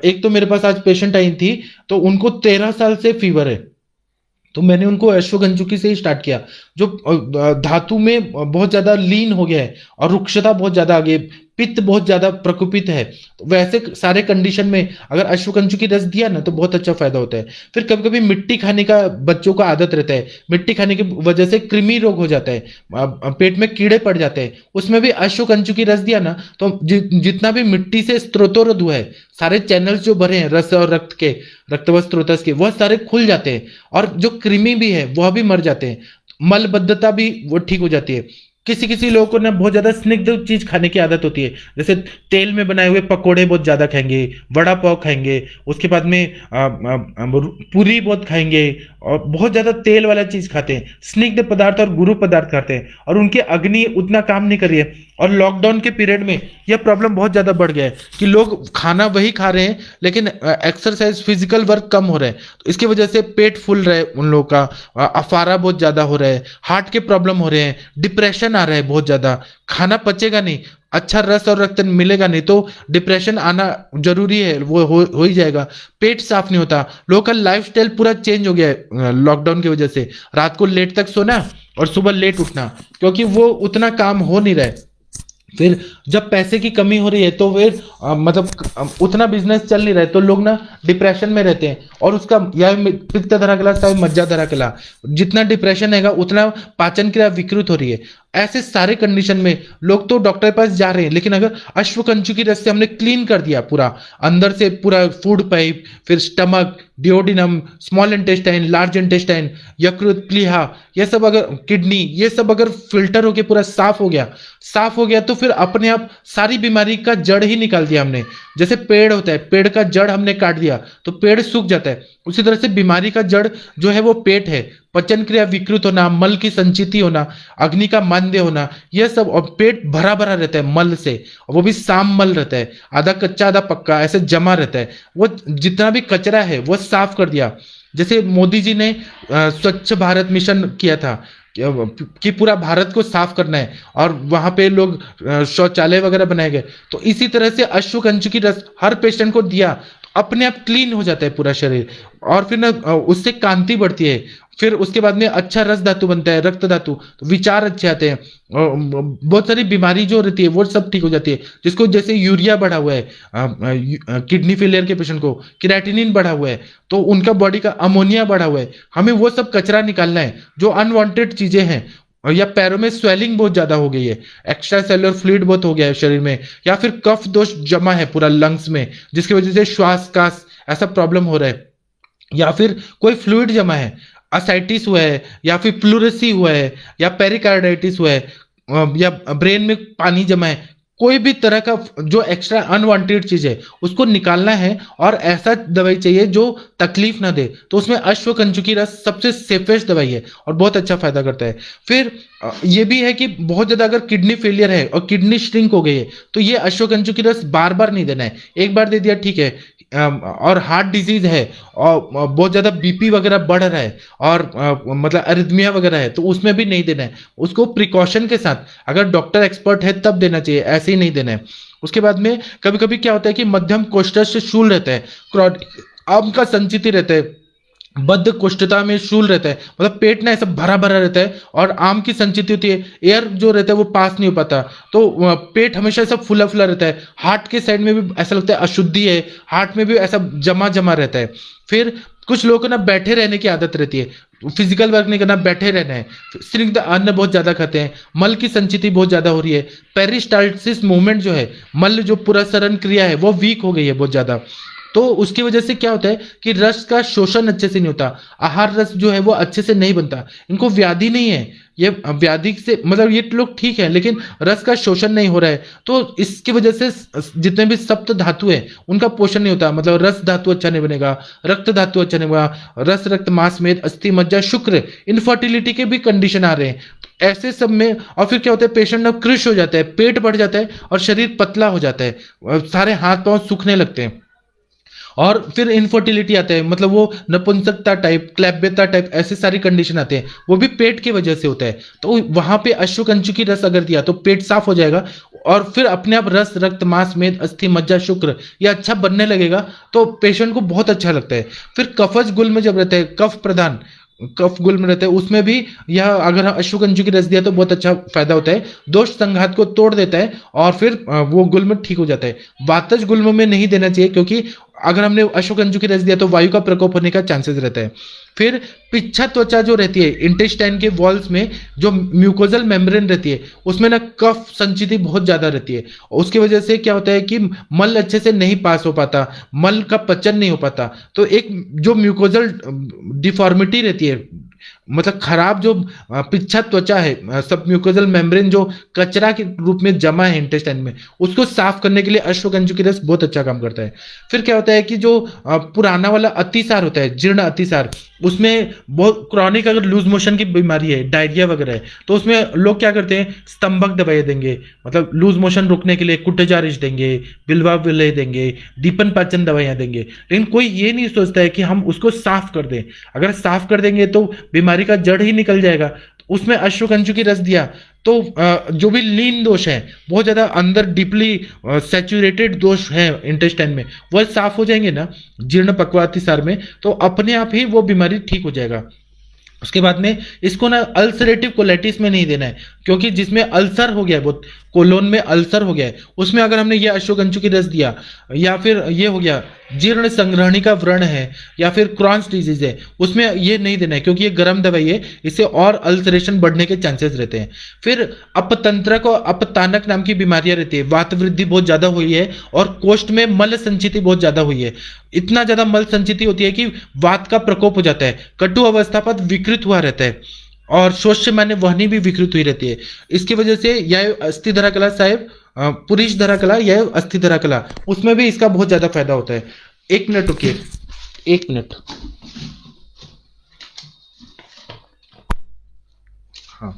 एक तो मेरे पास आज पेशेंट आई थी, तो उनको 13 साल से फीवर है, तो मैंने उनको अश्वगंजुकी से ही स्टार्ट किया, जो धातु में बहुत ज्यादा लीन हो गया है और रुक्षता बहुत ज्यादा आ गई है, पित्त बहुत ज्यादा प्रकोपित है। तो वैसे सारे कंडीशन में अगर अश्वगंजुकी रस दिया ना तो बहुत अच्छा फायदा होता है। फिर कभी कभी मिट्टी खाने का बच्चों का आदत रहता है, मिट्टी खाने की वजह से कृमि रोग हो जाता है, पेट में कीड़े पड़ जाते हैं, उसमें भी अश्वगंजुकी रस दिया ना तो जितना भी मिट्टी से स्त्रोतोरध हुआ है, सारे चैनल्स जो भरे हैं रस और रक्त के, रक्तवत स्त्रोतस के, वह सारे खुल जाते हैं, और जो कृमि भी है वह भी मर जाते हैं, मलबद्धता भी वो ठीक हो जाती है। किसी किसी लोगों को ना बहुत ज्यादा स्निग्ध चीज खाने की आदत होती है, जैसे तेल में बनाए हुए पकोड़े बहुत ज्यादा खाएंगे, वड़ा पाव खाएंगे, उसके बाद में पूरी बहुत खाएंगे, और बहुत ज्यादा तेल वाला चीज खाते हैं, स्निग्ध पदार्थ और गुरु पदार्थ खाते हैं, और उनके अग्नि उतना काम नहीं कर रही है। और लॉकडाउन के पीरियड में यह प्रॉब्लम बहुत ज्यादा बढ़ गया है कि लोग खाना वही खा रहे हैं लेकिन एक्सरसाइज फिजिकल वर्क कम हो रहा है, तो इसकी वजह से पेट फूल रहा है उन लोगों का, अफारा बहुत ज्यादा हो रहा है, हार्ट के प्रॉब्लम हो रहे हैं, डिप्रेशन आ रहा है बहुत ज्यादा, खाना पचेगा नहीं, अच्छा रस और रक्त मिलेगा नहीं तो डिप्रेशन आना जरूरी है, वो हो ही जाएगा। पेट साफ नहीं होता, लोगों का लाइफस्टाइल पूरा चेंज हो गया है लॉकडाउन की वजह से, रात को लेट तक सोना और सुबह लेट उठना, क्योंकि वो उतना काम हो नहीं रहा है। फिर जब पैसे की कमी हो रही है तो फिर मतलब उतना बिजनेस चल नहीं रहा है, तो लोग ना डिप्रेशन में रहते हैं, और उसका यह पित्त धरा कला सब मज्जा धरा कला, जितना डिप्रेशन हैगा उतना पाचन क्रिया विकृत हो रही है। ऐसे सारे कंडीशन में लोग तो डॉक्टर के पास जा रहे हैं, लेकिन अगर अश्वकंचु की रस से हमने क्लीन कर दिया पूरा अंदर से, पूरा फूड पाइप, फिर stomach, duodenum, small intestine, large intestine, यकृत, प्लीहा, ये सब अगर किडनी, ये सब अगर फिल्टर होके पूरा साफ हो गया तो फिर अपने आप सारी बीमारी का जड़ ही निकाल दिया हमने। जैसे पेड़ होता है, पेड़ का जड़ हमने काट दिया तो पेड़ सूख जाता है, उसी तरह से बीमारी का जड़ जो है वो पेट है। पचन क्रिया विकृत होना, मल की संचिति होना, अग्नि का मांद्य होना, यह सब, और पेट भरा भरा रहता है मल से, वो भी साम मल रहता है, आधा कच्चा आधा पक्का ऐसे जमा रहता है, वो जितना भी कचरा है वो साफ कर दिया। जैसे मोदी जी ने स्वच्छ भारत मिशन किया था कि पूरा भारत को साफ करना है और वहां पे लोग शौचालय वगैरह बनाए गए, तो इसी तरह से अश्वगंज की रस हर पेशेंट को दिया तो अपने आप क्लीन हो जाता है पूरा शरीर, और फिर ना उससे कांति बढ़ती है, फिर उसके बाद में अच्छा रस धातु बनता है, रक्त धातु, तो विचार अच्छे आते हैं, और बहुत सारी बीमारी जो रहती है वो सब ठीक हो जाती है। जिसको जैसे यूरिया बढ़ा हुआ है, किडनी फेलियर के पेशेंट को क्रिएटिनिन बढ़ा हुआ है, तो उनका बॉडी का अमोनिया बढ़ा हुआ है, हमें वो सब कचरा निकालना है जो अनवांटेड चीजें हैं। या पैरों में स्वेलिंग बहुत ज्यादा हो गई है, एक्स्ट्रा सेलुलर फ्लूइड बहुत हो गया है शरीर में, या फिर कफ दोष जमा है पूरा लंग्स में जिसकी वजह से श्वास का ऐसा प्रॉब्लम हो रहा है, या फिर कोई फ्लूइड जमा है, असाइटिस हुआ है, या फिर प्लूरेसी हुआ है, या पेरिकार्डाइटिस हुआ है, या ब्रेन में पानी जमा है, कोई भी तरह का जो एक्स्ट्रा अनवांटेड चीज है उसको निकालना है, और ऐसा दवाई चाहिए जो तकलीफ ना दे, तो उसमें अश्वकंचुकी रस सबसे सेफेस्ट दवाई है और बहुत अच्छा फायदा करता है। फिर ये भी है कि बहुत ज्यादा अगर किडनी फेलियर है और किडनी श्रिंक हो गई है तो ये अश्वकंचुकी रस बार बार नहीं देना है, एक बार दे दिया ठीक है। और हार्ट डिजीज है और बहुत ज्यादा बीपी वगैरह बढ़ रहा है और मतलब अरिथमिया वगैरह है तो उसमें भी नहीं देना है, उसको प्रिकॉशन के साथ अगर डॉक्टर एक्सपर्ट है तब देना चाहिए, ऐसे ही नहीं देना है। उसके बाद में कभी कभी क्या होता है कि मध्यम कोष्ठस्थ शूल रहता है, आम का संचिति रहता है, बद्ध कोष्ठता में शूल रहता है, मतलब पेट ना ऐसा भरा भरा रहता है, और आम की संचिति होती है, एयर जो रहता है वो पास नहीं हो पाता, तो पेट हमेशा ऐसा फुला फुला रहता है, हार्ट के साइड में भी ऐसा लगता है अशुद्धि है, हार्ट में भी ऐसा जमा जमा रहता है। फिर कुछ लोगों को ना बैठे रहने की आदत रहती है, फिजिकल वर्क नहीं करना, बैठे रहना है, स्निग्ध अन्न बहुत ज्यादा खाते हैं, मल की संचिति बहुत ज्यादा हो रही है, पेरिस्टाल्सिस मूवमेंट जो है, मल जो पूरा सरण क्रिया है वो वीक हो गई है बहुत ज्यादा, तो उसकी वजह से क्या होता है कि रस का शोषण अच्छे से नहीं होता, आहार रस जो है वो अच्छे से नहीं बनता, इनको व्याधि नहीं है, ये व्याधि से मतलब ये लोग ठीक है लेकिन रस का शोषण नहीं हो रहा है, तो इसकी वजह से जितने भी सप्त धातु है उनका पोषण नहीं होता, मतलब रस धातु अच्छा नहीं बनेगा, रक्त धातु अच्छा नहीं बनेगा, रस रक्त मांस मेद अस्थि मज्जा शुक्र, इनफर्टिलिटी के भी कंडीशन आ रहे हैं ऐसे सब में। और फिर क्या होता है पेशेंट अब कृश हो जाता है, पेट बढ़ जाता है और शरीर पतला हो जाता है, सारे हाथ पांव सूखने लगते हैं, और फिर इनफर्टिलिटी आता है, मतलब वो नपुंसकता टाइप, क्लैब्यता टाइप, ऐसे सारी कंडीशन आते हैं, वो भी पेट की वजह से होता है। तो वहां पे अश्वकंचु की रस अगर दिया तो पेट साफ हो जाएगा, और फिर अपने आप रस रक्त मांस मेद अस्थि मज्जा शुक्र ये अच्छा बनने लगेगा, तो पेशेंट को बहुत अच्छा लगता है। फिर कफज गुल्म जब रहता है, कफ प्रधान कफ गुल्म रहता है, उसमें भी यह अगर अश्वगंजु की रस दिया तो बहुत अच्छा फायदा होता है, दोष संघात को तोड़ देता है और फिर वो गुल्म ठीक हो जाता है। वातज गुल्म में नहीं देना चाहिए क्योंकि अगर हमने अश्वगंजु की रस दिया तो वायु का प्रकोप होने का चांसेस रहता है। फिर पिच्छा त्वचा जो रहती है इंटेस्टाइन के वॉल्स में, जो म्यूकोजल मेम्ब्रेन रहती है उसमें ना कफ संचिति बहुत ज्यादा रहती है, उसकी वजह से क्या होता है कि मल अच्छे से नहीं पास हो पाता, मल का पचन नहीं हो पाता, तो एक जो म्यूकोजल डिफॉर्मिटी रहती है मतलब खराब जो पिच्छा त्वचा है, सब म्यूकोजल मेम्ब्रेन जो कचरा के रूप में जमा है इंटेस्टाइन में, उसको साफ करने के लिए अश्वगंजु की रस बहुत अच्छा काम करता है। फिर क्या होता है कि जो पुराना वाला अतिसार होता है, जीर्ण अतिसार, उसमें बहुत क्रॉनिक अगर लूज मोशन की बीमारी है, डायरिया वगैरह है, तो उसमें लोग क्या करते हैं, स्तंभक दवाई देंगे, मतलब लूज मोशन रोकने के लिए कुटजारिश देंगे, बिल्वा विलय देंगे, दीपन पाचन दवाइयां देंगे। लेकिन कोई ये नहीं सोचता है कि हम उसको साफ कर दें। अगर साफ कर देंगे तो बीमारी का जड़ ही निकल जाएगा। उसमें अश्वगंजु की रस दिया तो जो भी लीन दोष है, बहुत ज्यादा अंदर डीपली सैचुरेटेड दोष है इंटेस्टाइन में, वह साफ हो जाएंगे ना जीर्ण पक्वातिसार में, तो अपने आप ही वो बीमारी ठीक हो जाएगा। उसके बाद में इसको ना अल्सरेटिव कोलाइटिस में नहीं देना है, क्योंकि जिसमें अल्सर हो गया है, बहुत कोलोन में अल्सर हो गया है, उसमें अगर हमने ये अश्वगंजु की रस दिया, या फिर ये हो गया जीर्ण संग्रहणी का व्रण है, या फिर क्रॉन्स डिजीज है, उसमें ये नहीं देना है, क्योंकि ये गर्म दवाई है, इससे और अल्सरेशन बढ़ने के चांसेस रहते हैं। फिर अपतंत्रक और अपतानक नाम की बीमारियां रहती है, वात वृद्धि बहुत ज्यादा हुई है और कोष्ठ में मल संचिति बहुत ज्यादा हुई है। इतना ज्यादा मल संचिति होती है कि वात का प्रकोप हो जाता है, कटु अवस्थापद विकृत हुआ रहता है और शोष्य मान्य वहनी भी विकृत हुई रहती है। इसकी वजह से यह अस्थि धरा कला साहेब, पुरुष धरा कला, यह अस्थि धरा कला, उसमें भी इसका बहुत ज्यादा फायदा होता है। 1 मिनट रुकिए, 1 मिनट। हाँ,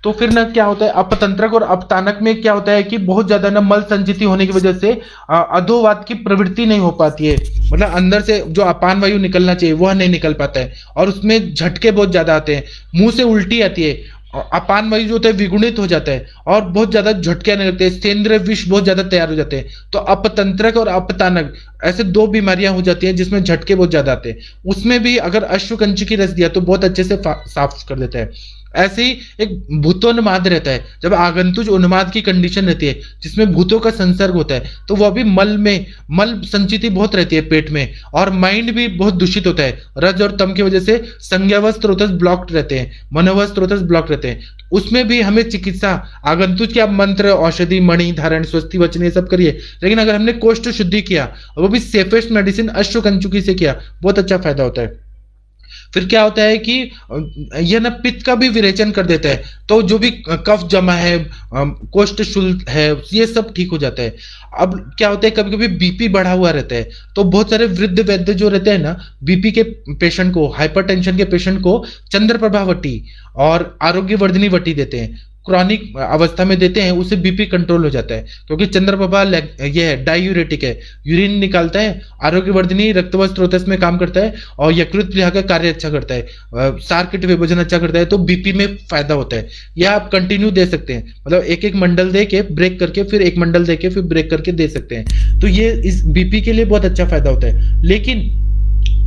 तो फिर ना क्या होता है, अपतंत्रक और अपतानक में क्या होता है कि बहुत ज्यादा ना मल संचिति होने की वजह से अधोवात की प्रवृत्ति नहीं हो पाती है, मतलब अंदर से जो अपान वायु निकलना चाहिए वह नहीं निकल पाता है, और उसमें झटके बहुत ज्यादा आते हैं, मुंह से उल्टी आती है, और अपान वायु जो होता है विगुणित हो जाता है और बहुत ज्यादा झटके आने लगते हैं, सेंद्रिय विष बहुत ज्यादा तैयार हो जाते हैं। तो अपतंत्रक और अपतानक ऐसे दो बीमारियां हो जाती हैं जिसमें झटके बहुत ज्यादा आते हैं। उसमें भी अगर अश्वगंजु की रस दिया तो बहुत अच्छे से साफ कर देता है। ऐसे ही एक भूतोन्माद रहता है, जब आगंतुज उन्माद की कंडीशन रहती है जिसमें भूतों का संसर्ग होता है, तो वह भी मल में मल संचिति बहुत रहती है पेट में, और माइंड भी बहुत दूषित होता है। रज और तम की वजह से संज्ञावश स्रोतस ब्लॉक्ड रहते हैं, मनोवश स्रोतस ब्लॉक रहते हैं। उसमें भी हमें चिकित्सा आगंतुज के आप मंत्र, औषधि, मणि धारण, स्वस्ति वचन ये सब करिए, लेकिन अगर हमने कोष्ठ शुद्धि किया, वो भी सेफेस्ट मेडिसिन अश्वगंजुकी से किया, बहुत अच्छा फायदा होता है। फिर क्या होता है कि यह ना पित्त का भी विरेचन कर देता है, तो जो भी कफ जमा है, कोष्ठ शुल्क है, ये सब ठीक हो जाता है। अब क्या होता है, कभी कभी बीपी बढ़ा हुआ रहता है, तो बहुत सारे वृद्ध वैद्य जो रहते हैं ना, बीपी के पेशेंट को, हाइपरटेंशन के पेशेंट को चंद्रप्रभा वटी और आरोग्यवर्धिनी वटी देते हैं, क्रॉनिक अवस्था में देते हैं, उससे बीपी कंट्रोल हो जाता है, क्योंकि चंद्रप्रभा ये है डायूरेटिक है, यूरिन निकालता है, आरोग्यवर्धिनी रक्तवात स्रोतस में काम करता है, और यकृत प्लीहा का कार्य अच्छा करता है, सार्किट विभाजन अच्छा करता है, तो बीपी में फायदा होता है। यह आप कंटिन्यू दे सकते हैं, मतलब एक एक मंडल दे के ब्रेक करके, फिर एक मंडल दे के, फिर ब्रेक करके दे सकते हैं, तो ये इस बीपी के लिए बहुत अच्छा फायदा होता है। लेकिन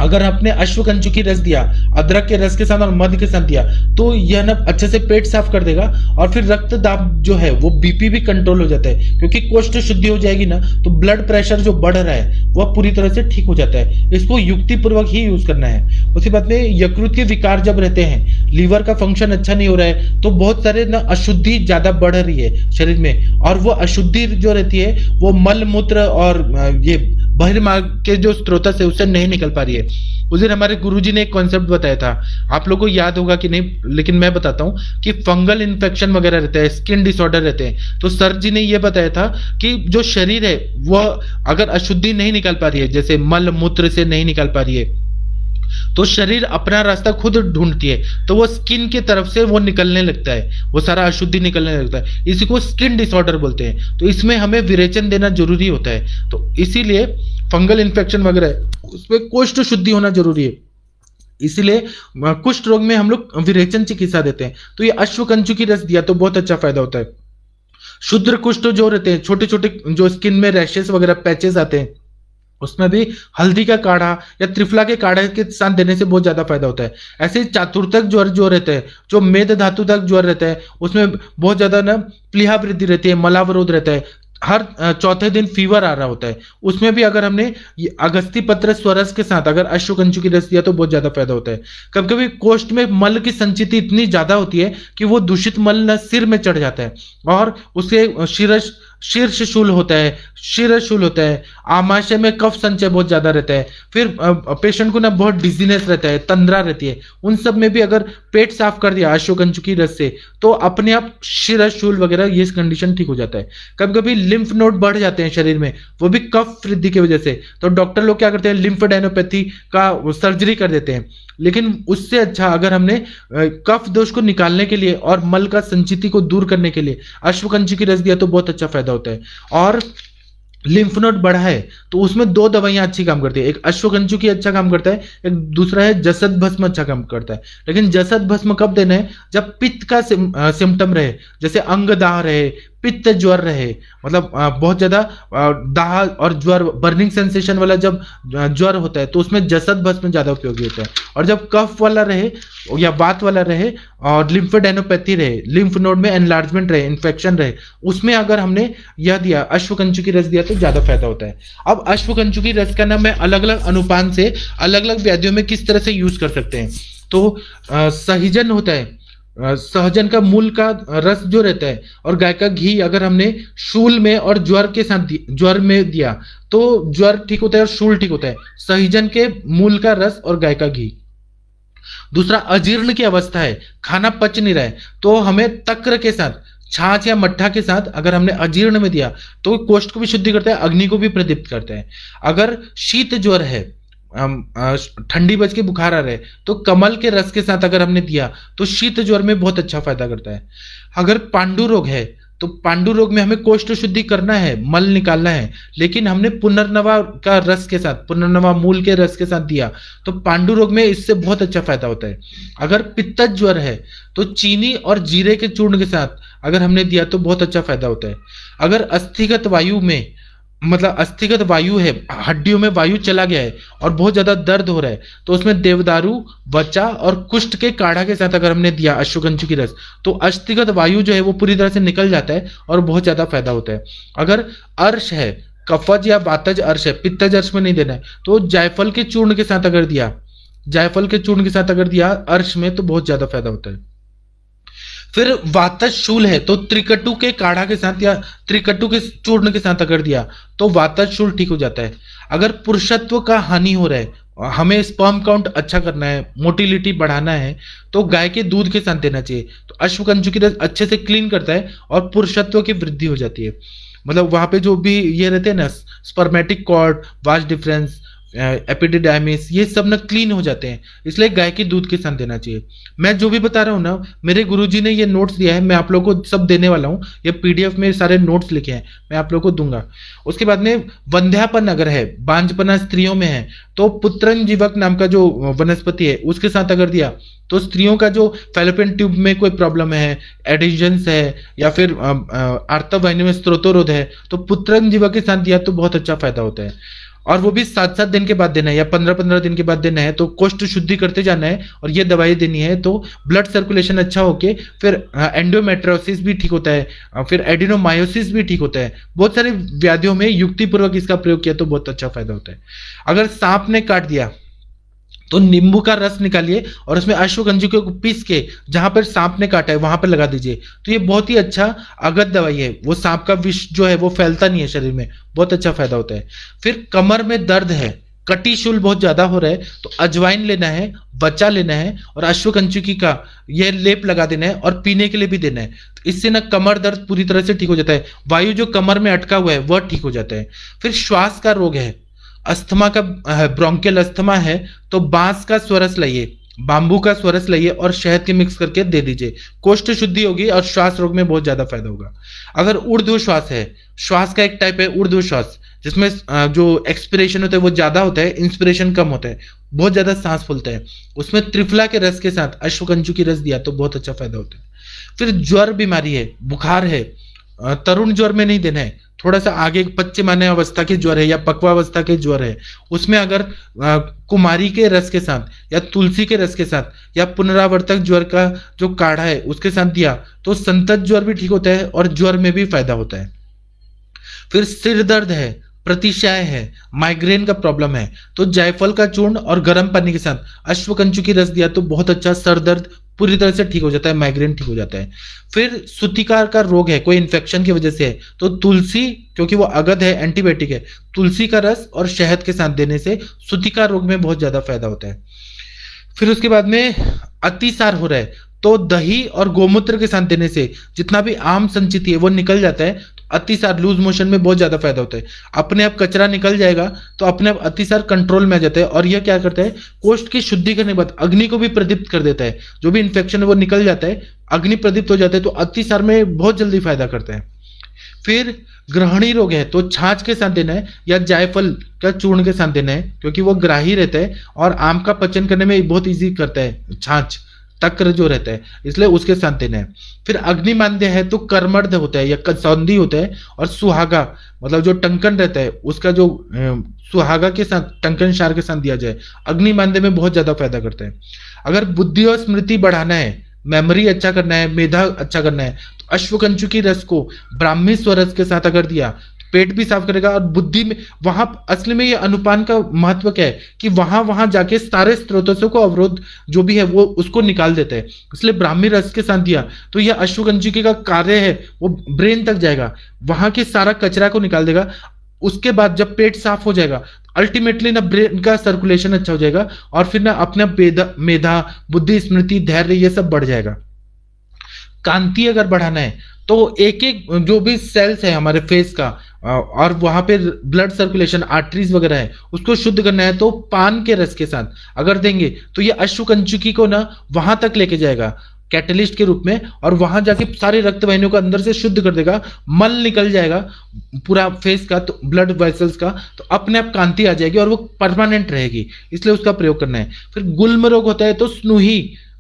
अगर आपने अश्वगंजु की रस दिया, अदरक के रस के साथ और मध के साथ दिया, तो यह ना अच्छे से पेट साफ कर देगा, और फिर रक्त दाब जो है वो बीपी भी कंट्रोल हो जाता है, क्योंकि कोष्ठ शुद्धि हो जाएगी ना, तो ब्लड प्रेशर जो बढ़ रहा है वह पूरी तरह से ठीक हो जाता है। इसको युक्ति पूर्वक ही यूज करना है। उसी बात में यकृत के विकार जब रहते हैं, लीवर का फंक्शन अच्छा नहीं हो रहा है, तो बहुत सारे ना अशुद्धि ज्यादा बढ़ रही है शरीर में, और वो अशुद्धि जो रहती है वो मल मूत्र और ये बहिर्मार्ग के जो स्रोत है उससे नहीं निकल पा रही है। उस दिन हमारे गुरुजी ने एक कॉन्सेप्ट बताया था, आप लोगों को याद होगा कि नहीं, लेकिन मैं बताता हूँ कि फंगल इन्फेक्शन वगैरह रहते हैं, स्किन डिसऑर्डर रहते हैं, तो सर जी ने ये बताया था कि जो शरीर है वह अगर अशुद्धि नहीं निकल पा रही है, जैसे मल मूत्र से नहीं निकल पा रही है, तो शरीर अपना रास्ता खुद ढूंढती है, तो वो स्किन की तरफ से वो निकलने लगता है, वो सारा अशुद्धि निकलने लगता है, इसी को स्किन डिसऑर्डर बोलते हैं। तो इसमें हमें विरेचन देना जरूरी होता है, तो इसीलिए फंगल इन्फेक्शन वगैरह उसमें कोष्ठ शुद्धि होना जरूरी है, इसीलिए कुष्ठ रोग में हम लोग विरेचन चिकित्सा देते हैं। तो ये अश्वगंजु की रस दिया तो बहुत अच्छा फायदा होता है। शुद्र कुष्ठ जो रहते हैं, छोटे छोटे जो स्किन में रैशेस वगैरह पैचेस आते हैं, उसमें भी हल्दी का काढ़ा या त्रिफला के काढ़े के साथ देने से बहुत ज्यादा फायदा होता है। ऐसे ही चातुर्तक ज्वर जो रहता है, जो मेद धातु तक ज्वर रहता है, उसमें बहुत ज्यादा ना प्लीहा वृद्धि रहती है, मलावरोध रहता है, हर चौथे दिन फीवर आ रहा होता है, उसमें भी अगर हमने अगस्ती पत्र स्वरस के साथ अगर अश्वगंजु की रस दिया तो बहुत ज्यादा फायदा होता है। कभी कभी कोष्ठ में मल की संचिति इतनी ज्यादा होती है कि वो दूषित मल न सिर में चढ़ जाता है और उससे शीर्ष शूल होता है, शिरशूल होता है, आमाशय में कफ संचय बहुत ज्यादा रहता है, फिर पेशेंट को ना बहुत डिजीनेस रहता है, तंद्रा रहती है, उन सब में भी अगर पेट साफ कर दिया अश्वगंजकी रस से तो अपने आप शिरशूल वगैरह ये कंडीशन ठीक हो जाता है। कभी कभी लिम्फ नोड बढ़ जाते हैं शरीर में, वो भी कफ वृद्धि की वजह से, तो डॉक्टर लोग क्या करते हैं, लिम्फोडेनोपैथी का सर्जरी कर देते हैं। लेकिन उससे अच्छा अगर हमने कफ दोष को निकालने के लिए और मल का संचिति को दूर करने के लिए अश्वगंजकी रस दिया तो बहुत अच्छा फायदा होता है। और लिम्फ नोड बढ़ा है तो उसमें दो दवाइयां अच्छी काम करती है, एक अश्वगंजकी अच्छा काम करता है, एक दूसरा है जसत भस्म अच्छा काम करता है। लेकिन जसत भस्म कब देना है, जब पित्त का सिम्टम रहे, जैसे अंग दाह रहे, पित्त ज्वर रहे, मतलब बहुत ज्यादा दाह और ज्वर बर्निंग सेंसेशन वाला जब ज्वर होता है तो उसमें जसत भस्म ज्यादा उपयोगी होता है। और जब कफ वाला रहे या वात वाला रहे और लिम्फोडेनोपैथी रहे, लिम्फ नोड में एनलार्जमेंट रहे, इन्फेक्शन रहे, उसमें अगर हमने यह दिया अश्वगंजकी रस दिया तो ज्यादा फायदा होता है। अब अश्वगंजकी रस का नाम मैं अलग अलग अनुपान से अलग अलग व्याधियों में किस तरह से यूज कर सकते हैं। तो सहिजन होता है, सहजन का मूल का रस जो रहता है, और गाय का घी अगर हमने शूल में और ज्वर के साथ ज्वर में दिया तो ज्वर ठीक होता है और शूल ठीक होता है। सहिजन के मूल का रस और गाय का घी। दूसरा, अजीर्ण की अवस्था है, खाना पच नहीं रहा है, तो हमें तक्र के साथ, छाछ या मट्ठा के साथ अगर हमने अजीर्ण में दिया तो कोष्ठ को भी शुद्धि करता है, अग्नि को भी प्रदीप्त करता है। अगर शीत ज्वर है, ठंडी बज के बुखार आ रहा है, तो कमल के रस के साथ अगर हमने दिया तो शीत ज्वर में बहुत अच्छा फायदा करता है। अगर पांडु रोग है तो पांडु रोग में हमें कोष्ठ शुद्धि करना है, मल निकालना है, लेकिन हमने पुनर्नवा का रस के साथ, पुनर्नवा मूल के रस के साथ दिया तो पांडु रोग में इससे बहुत अच्छा फायदा होता है। अगर पित्त ज्वर है तो चीनी और जीरे के चूर्ण के साथ अगर हमने दिया तो बहुत अच्छा फायदा होता है। अगर अस्थिगत वायु में, मतलब अस्थिगत वायु है, हड्डियों में वायु चला गया है और बहुत ज्यादा दर्द हो रहा है, तो उसमें देवदारू, वचा और कुष्ठ के काढ़ा के साथ अगर हमने दिया अश्वगंजकी रस तो अस्थिगत वायु जो है वो पूरी तरह से निकल जाता है और बहुत ज्यादा फायदा होता है। अगर अर्श है, कफज या वातज अर्श है, पित्तज अर्श में नहीं देना है, तो जायफल के चूर्ण के साथ अगर दिया, जायफल के चूर्ण के साथ अगर दिया अर्श में तो बहुत ज्यादा फायदा होता है। फिर वातज शूल है तो त्रिकटु के काढ़ा के साथ या त्रिकटु के चूर्ण के साथ अगर दिया तो वातज शूल ठीक हो जाता है। अगर पुरुषत्व का हानि हो रहा है, हमें स्पर्म काउंट अच्छा करना है, मोटिलिटी बढ़ाना है, तो गाय के दूध के साथ देना चाहिए। तो अश्वगंजकी रस अच्छे से क्लीन करता है और पुरुषत्व की वृद्धि हो जाती है। मतलब वहां पे जो भी ये रहते हैं ना, spermatic cord, vas deferens, epididymis, ये सब ना क्लीन हो जाते हैं, इसलिए गाय के दूध के साथ देना चाहिए। मैं जो भी बता रहा हूँ ना, मेरे गुरुजी ने ये नोट्स दिया है, मैं आप लोगों को सब देने वाला हूँ, ये पीडीएफ में सारे नोट्स लिखे हैं, मैं आप लोगों को दूंगा। उसके बाद में वंध्यापन अगर है, बांझपना स्त्रियों में है, तो पुत्रंजीवक नाम का जो वनस्पति है उसके साथ अगर दिया तो स्त्रियों का जो फैलोपियन ट्यूब में कोई प्रॉब्लम है, एडिशंस है, या फिर आर्तवाहिनी में स्त्रोतोरोध है, तो पुत्रंजीवक के साथ दिया तो बहुत अच्छा फायदा होता है। और वो भी 7-7 दिन के बाद देना है या 15-15 दिन के बाद देना है। तो कोष्ठ शुद्धि करते जाना है और ये दवाई देनी है, तो ब्लड सर्कुलेशन अच्छा होके फिर एंडोमेट्रोसिस भी ठीक होता है, फिर एडिनोमायोसिस भी ठीक होता है। बहुत सारे व्याधियों में युक्तिपूर्वक इसका प्रयोग किया तो बहुत अच्छा फायदा होता है। अगर सांप ने काट दिया तो नींबू का रस निकालिए और उसमें अश्वगंजकी को पीस के जहां पर सांप ने काटा है वहां पर लगा दीजिए, तो ये बहुत ही अच्छा अगत दवाई है। वो सांप का विष जो है वो फैलता नहीं है शरीर में, बहुत अच्छा फायदा होता है। फिर कमर में दर्द है, कटी शूल बहुत ज्यादा हो रहा है, तो अजवाइन लेना है, बचा लेना है और अश्वगंजकी का ये लेप लगा देना है और पीने के लिए भी देना है। तो इससे ना कमर दर्द पूरी तरह से ठीक हो जाता है, वायु जो कमर में अटका हुआ है वह ठीक हो जाता है। फिर श्वास का रोग है, अस्थमा का, ब्रोंकियल अस्थमा है, तो बांस का स्वरस लाइए, बांबू का स्वरस लाइए और शहद के मिक्स करके दे दीजिए, कोष्ठ शुद्धि होगी और श्वास रोग में बहुत ज्यादा फायदा होगा। अगर ऊर्ध्व श्वास है, श्वास का एक टाइप है ऊर्ध्व श्वास, जिसमें जो एक्सपिरेशन होता है वो ज्यादा होता है, इंस्पिरेशन कम होता है, बहुत ज्यादा सांस फूलता है, उसमें त्रिफला के रस के साथ अश्वगंजकी रस दिया तो बहुत अच्छा फायदा होता है। फिर ज्वर बीमारी है, बुखार है, तरुण ज्वर में नहीं देना है, थोड़ा सा आगे पश्चिमान्य अवस्था के ज्वर है या पक्वावस्था के ज्वर है, उसमें अगर कुमारी के रस के साथ या तुलसी के रस के साथ या पुनरावर्तक ज्वर का जो काढ़ा है उसके साथ दिया तो संतत ज्वर भी ठीक होता है और ज्वर में भी फायदा होता है। फिर सिर दर्द है, प्रतिशय है, माइग्रेन का प्रॉब्लम है, तो जायफल का चूर्ण और गर्म पानी के साथ अश्वगंजकी रस दिया तो बहुत अच्छा सर दर्द पूरी तरह से ठीक हो जाता है, माइग्रेन ठीक हो जाता है। फिर सूतिका का रोग है, कोई इन्फेक्शन की वजह से है, तो तुलसी, क्योंकि वो अगध है, एंटीबायोटिक है, तुलसी का रस और शहद के साथ देने से सूतिका रोग में बहुत ज्यादा फायदा होता है। फिर उसके बाद में अतिसार हो रहा है, तो दही और गोमूत्र के साथ देने से जितना भी आम संचित है वो निकल जाता है। तो अतिसार, लूज मोशन में बहुत ज्यादा फायदा होता है, अपने आप कचरा निकल जाएगा, तो अपने आप अतिसार कंट्रोल में आ जाता है। और यह क्या करता है, कोष्ठ की शुद्धि करने के बाद अग्नि को भी प्रदीप्त कर देता है, जो भी इन्फेक्शन है वो निकल जाता है, अग्नि प्रदीप्त हो जाता है, तो अतिसार में बहुत जल्दी फायदा करता है। फिर ग्रहणी रोग है, तो छाछ के साथ देना है या जायफल का चूर्ण के साथ देना है, क्योंकि वो ग्राही रहता है और आम का पचन करने में बहुत इजी करता है छाछ, तक्र जो रहता है, इसलिए उसके साथ देना है। फिर अग्निमांद्य है, तो कर्मर्द होता है या कसौंधी होता है, और सुहागा मतलब जो टंकन रहता है उसका जो सुहागा के साथ, टंकन क्षार के साथ दिया जाए, अग्निमांद्य में बहुत ज्यादा फायदा करता है। अगर बुद्धि और स्मृति बढ़ाना है, मेमोरी अच्छा करना है, मेधा अच्छा करना है, तो अश्वकंचुकी रस को ब्राह्मी स्वरस के साथ अगर दिया तो पेट भी साफ करेगा और बुद्धि में, वहां असली में ये अनुपान का महत्व क्या है कि वहां वहां जाके सारे स्रोतों को अवरोध जो भी है वो उसको निकाल देता है, इसलिए ब्राह्मी रस के साथ दिया तो यह अश्वकंचुकी का कार्य है वो ब्रेन तक जाएगा, वहां के सारा कचरा को निकाल देगा। उसके बाद जब पेट साफ हो जाएगा, अल्टीमेटली ना ब्रेन का सर्कुलेशन अच्छा हो जाएगा और फिर ना अपना मेधा, बुद्धि, स्मृति, धैर्य ये सब बढ़ जाएगा। कांति अगर बढ़ाना है तो एक एक जो भी सेल्स है हमारे फेस का और वहां पे ब्लड सर्कुलेशन, आर्टरीज वगैरह है, उसको शुद्ध करना है, तो पान के रस के साथ अगर देंगे तो ये अश्वकंचुकी को ना वहां तक लेके जाएगा कैटलिस्ट के रूप में, और वहां जाके सारे रक्त वाहिनियों को अंदर से शुद्ध कर देगा, मल निकल जाएगा पूरा फेस का, तो ब्लड वेसल्स का, तो अपने आप कांति आ जाएगी और वो परमानेंट रहेगी, इसलिए उसका प्रयोग करना है। फिर गुल्म रोग होता है, तो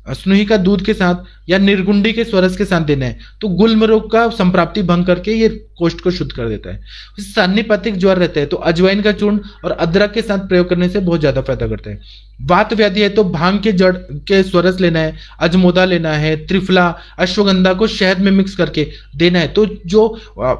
स्नुही का दूध के साथ या निर्गुंडी के स्वरस के साथ देना है, तो गुल्म रोग का संप्राप्ति भंग करके ये कोष्ठ को शुद्ध कर देता है। सान्निपातिक ज्वर रहता है, तो अजवाइन का चूर्ण और अदरक के साथ प्रयोग करने से बहुत ज्यादा फायदा करता है। वात व्याधि है, तो भांग के जड़ के स्वरस लेना है, अजमोदा लेना है, त्रिफला, अश्वगंधा को शहद में मिक्स करके देना है, तो जो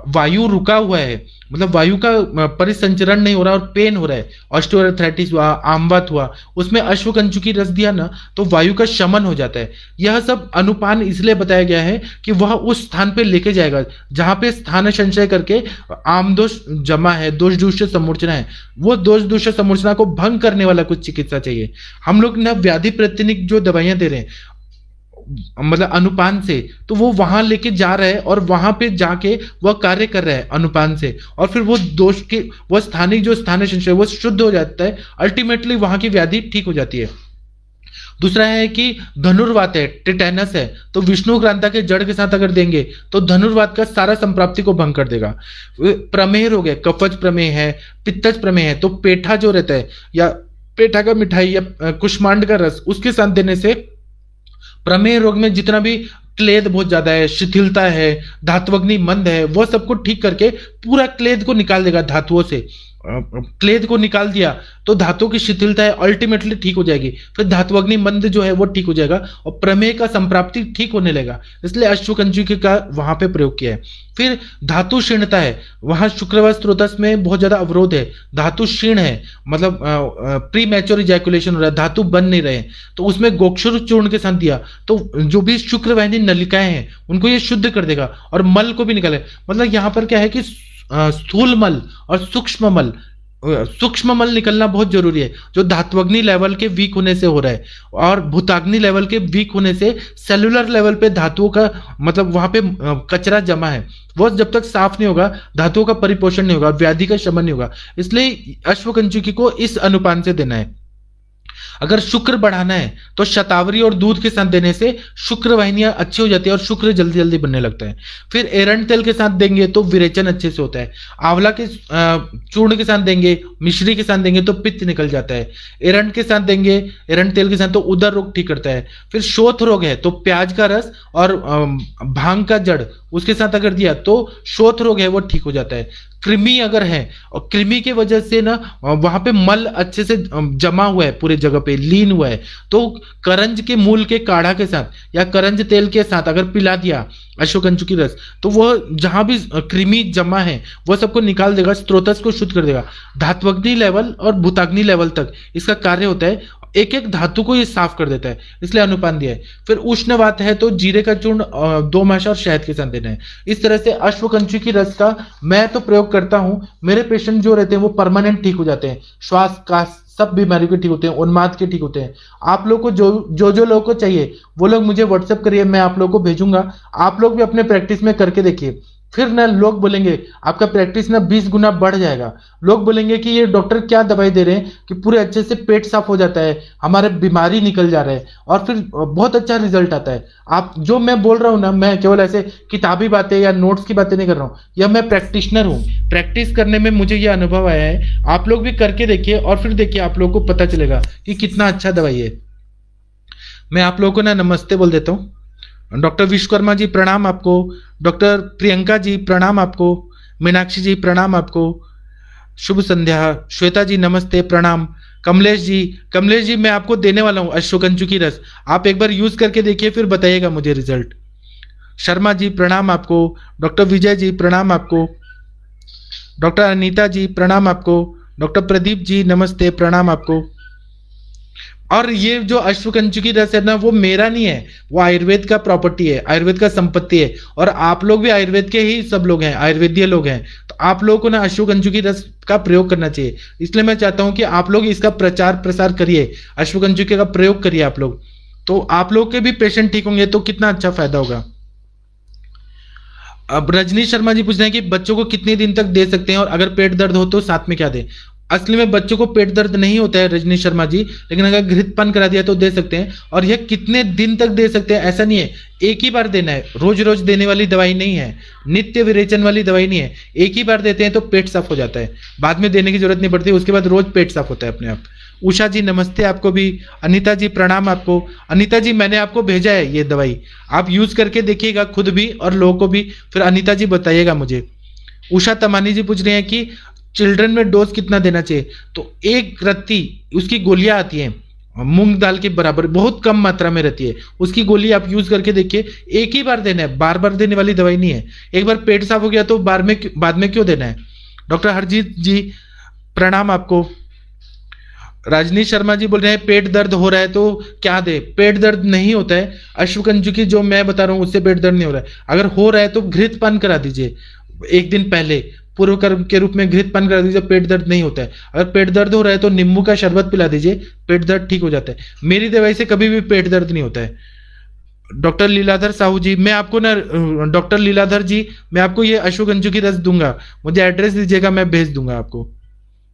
वायु रुका हुआ है, मतलब वायु का परिसंचरण नहीं हो रहा और पेन हो रहा है, ऑस्टियोआर्थराइटिस हुआ, आमवात हुआ, उसमें अश्वकंचुकी रस दिया ना तो वायु का शमन हो जाता है। यह सब अनुपान इसलिए बताया गया है कि वह उस स्थान पे लेके जाएगा जहां पे स्थान संचय करके आम दोष जमा है, दोष दूष्य समूर्चना है, वो दोष दूष्य समूर्चना को भंग करने वाला कुछ चिकित्सा चाहिए। हम लोग ना व्याधि प्रतिनिक जो दवाइयां दे रहे हैं मतलब अनुपान से, तो वो वहां लेके जा रहा है और वहां पे जाके वह कार्य कर रहा है अनुपान से, और फिर वो दोष के वो स्थानिक जो स्थानीय संशय वो शुद्ध हो जाता है, अल्टीमेटली वहां की व्याधि ठीक हो जाती है। दूसरा है कि धनुर्वात है, टिटेनस है, तो विष्णु क्रांता के जड़ के साथ अगर देंगे तो धनुर्वात का सारा संप्राप्ति को भंग कर देगा। प्रमेह रोग है, कफज प्रमेह है, पित्तज प्रमेह है, तो पेठा जो रहता है या पेठा का मिठाई या कुष्मांड का रस उसके साथ देने से प्रमेह रोग में जितना भी क्लेद बहुत ज्यादा है, शिथिलता है, धात्वग्नि मंद है, वो सबको ठीक करके पूरा क्लेद को निकाल देगा धातुओं से। क्लेद को निकाल दिया तो धातु की शिथिलता है अल्टीमेटली ठीक हो जाएगी, फिर धात्वग्नि मंद जो है वो ठीक हो जाएगा और प्रमेह का संप्राप्ति ठीक होने लगेगा, इसलिए अश्वकंचुकी का वहां पे प्रयोग किया है। फिर धातु क्षीणता है, वहां शुक्रवार स्त्रोतस में बहुत ज्यादा अवरोध है, धातु क्षीण है, मतलब प्री मैच्योर इजैकुलेशन हो रहा है, धातु बन नहीं रहे, तो उसमें गोक्षुर चूर्ण के साथ दिया तो जो भी शुक्रवाहिनी नलिकाएं हैं उनको ये शुद्ध कर देगा और मल को भी निकाले। मतलब यहाँ पर क्या है कि स्थूल मल और सूक्ष्म मल निकलना बहुत जरूरी है, जो धात्वग्नि लेवल के वीक होने से हो रहा है, और भूताग्नि लेवल के वीक होने से सेलुलर लेवल पे धातुओं का मतलब वहां पे कचरा जमा है, वो जब तक साफ नहीं होगा धातुओं का परिपोषण नहीं होगा, व्याधि का शमन नहीं होगा, इसलिए अश्वकंचुकी को इस अनुपान से देना है। अगर शुक्र बढ़ाना है तो शतावरी और दूध के साथ देने से शुक्र वाहिनियां अच्छी हो जाती है और शुक्र जल्दी जल्दी बनने लगता है। फिर एरंड तेल के साथ देंगे तो विरेचन अच्छे से होता है, आंवला के चूर्ण के साथ देंगे, मिश्री के साथ देंगे तो पित्त निकल जाता है, एरंड के साथ देंगे, एरंड तेल के साथ तो उदर रोग ठीक करता है। फिर शोथ रोग है तो प्याज का रस और भांग का जड़ उसके साथ अगर दिया तो शोथ रोग है वो ठीक हो जाता है। कृमि अगर है और कृमि की वजह से ना वहां पे मल अच्छे से जमा हुआ है, पूरे जगह पे लीन हुआ है, तो करंज के मूल के काढ़ा के साथ या करंज तेल के साथ अगर पिला दिया अश्वकंचुकी रस तो वह जहां भी कृमि जमा है वो सबको निकाल देगा, स्त्रोतस को शुद्ध कर देगा। धात्वग्नि लेवल और भूताग्नि लेवल तक इसका कार्य होता है, एक एक धातु को ये साफ कर देता है, इसलिए अनुपान दिया है। फिर उष्ण वात है तो जीरे का चूर्ण 2 मास और शहद के साथ देना है। इस तरह से अश्वकंचुकी रस का मैं तो प्रयोग करता हूं, मेरे पेशेंट जो रहते हैं वो परमानेंट ठीक हो जाते हैं, श्वास का सब बीमारियों के ठीक होते हैं, उन्माद के ठीक होते हैं। आप लोग को जो लोगों को चाहिए वो लोग मुझे व्हाट्सएप करिए, मैं आप लोगों को भेजूंगा। आप लोग भी अपने प्रैक्टिस में करके देखिए, फिर ना लोग बोलेंगे आपका प्रैक्टिस ना 20 गुना बढ़ जाएगा। लोग बोलेंगे कि ये डॉक्टर क्या दवाई दे रहे हैं कि पूरे अच्छे से पेट साफ हो जाता है, हमारे बीमारी निकल जा रहा है, और फिर बहुत अच्छा रिजल्ट आता है। आप जो मैं बोल रहा हूं ना, मैं केवल ऐसे किताबी बातें या नोट्स की बातें नहीं कर रहा हूं, या मैं प्रैक्टिशनर हूं, प्रैक्टिस करने में मुझे ये अनुभव आया है। आप लोग भी करके देखिए और फिर देखिए आप लोगों को पता चलेगा कि कितना अच्छा दवाई है। मैं आप लोगों को ना नमस्ते बोल देता हूँ। डॉक्टर विश्वकर्मा जी प्रणाम आपको, डॉक्टर प्रियंका जी प्रणाम आपको, मीनाक्षी जी प्रणाम आपको, शुभ संध्या। श्वेता जी नमस्ते प्रणाम। कमलेश जी मैं आपको देने वाला हूं अश्वकंचुकी रस, आप एक बार यूज करके देखिए फिर बताइएगा मुझे रिजल्ट। शर्मा जी प्रणाम आपको, डॉक्टर विजय जी प्रणाम आपको, डॉक्टर अनीता जी प्रणाम आपको, डॉक्टर प्रदीप जी नमस्ते प्रणाम आपको। और ये जो अश्वकंचुकी रस है ना, वो मेरा नहीं है, वो आयुर्वेद का प्रॉपर्टी है, आयुर्वेद का संपत्ति है। और आप लोग भी आयुर्वेद के ही सब लोग हैं, आयुर्वेदीय लोग हैं, तो आप लोगों को ना अश्वकंचुकी रस का प्रयोग करना चाहिए। इसलिए मैं चाहता हूं कि आप लोग इसका प्रचार प्रसार करिए, अश्वकंचुकी का प्रयोग करिए आप लोग, तो आप लोग के भी पेशेंट ठीक होंगे, तो कितना अच्छा फायदा होगा। अब रजनी शर्मा जी पूछ रहे हैं कि बच्चों को कितने दिन तक दे सकते हैं, और अगर पेट दर्द हो तो साथ में क्या दें। असली में बच्चों को पेट दर्द नहीं होता है रजनी शर्मा जी, लेकिन अगर घृतपान करा दिया तो दे सकते हैं। और यह कितने दिन तक दे सकते हैं ऐसा नहीं है, एक ही बार देना है, रोज रोज देने वाली दवाई नहीं है, नित्य विरेचन वाली दवाई नहीं है। एक ही बार देते हैं तो पेट साफ हो जाता है, बाद में देने की जरूरत नहीं पड़ती, उसके बाद रोज पेट साफ होता है अपने आप। उषा जी नमस्ते आपको भी। अनीता जी प्रणाम आपको। अनीता जी मैंने आपको भेजा है ये दवाई, आप यूज करके देखिएगा खुद भी और लोगों को भी, फिर अनीता जी बताइएगा मुझे। उषा तमानी जी पूछ रहे हैं कि चिल्ड्रन में डोज कितना देना चाहिए। तो एक रत्ती उसकी गोलियां आती हैं मूंग दाल के बराबर, बहुत कम मात्रा में रहती है, उसकी गोली आप यूज करके देखिए। एक ही बार देना है, बार बार देने वाली दवाई नहीं है। एक बार पेट साफ हो गया तो बाद में क्यों देना है। डॉक्टर हरजीत जी प्रणाम आपको। राजनीश शर्मा जी बोल रहे हैं पेट दर्द हो रहा है तो क्या दे। पेट दर्द नहीं होता है, अश्वकंचुकी जो मैं बता रहा हूं उससे पेट दर्द नहीं हो रहा है। अगर हो रहा है तो घृतपान करा दीजिए, एक दिन पहले पूर्व कर्म के रूप में घृतपान करा दीजिए, पेट दर्द नहीं होता है। अगर पेट दर्द हो रहा है तो नींबू का शरबत पिला दीजिए, पेट दर्द ठीक हो जाता है। मेरी दवाई से कभी भी पेट दर्द नहीं होता है। डॉक्टर लीलाधर साहू जी, मैं आपको ना डॉक्टर लीलाधर जी मैं आपको ये अश्वगंजू की रस दूंगा, मुझे एड्रेस दीजिएगा, मैं भेज दूंगा आपको।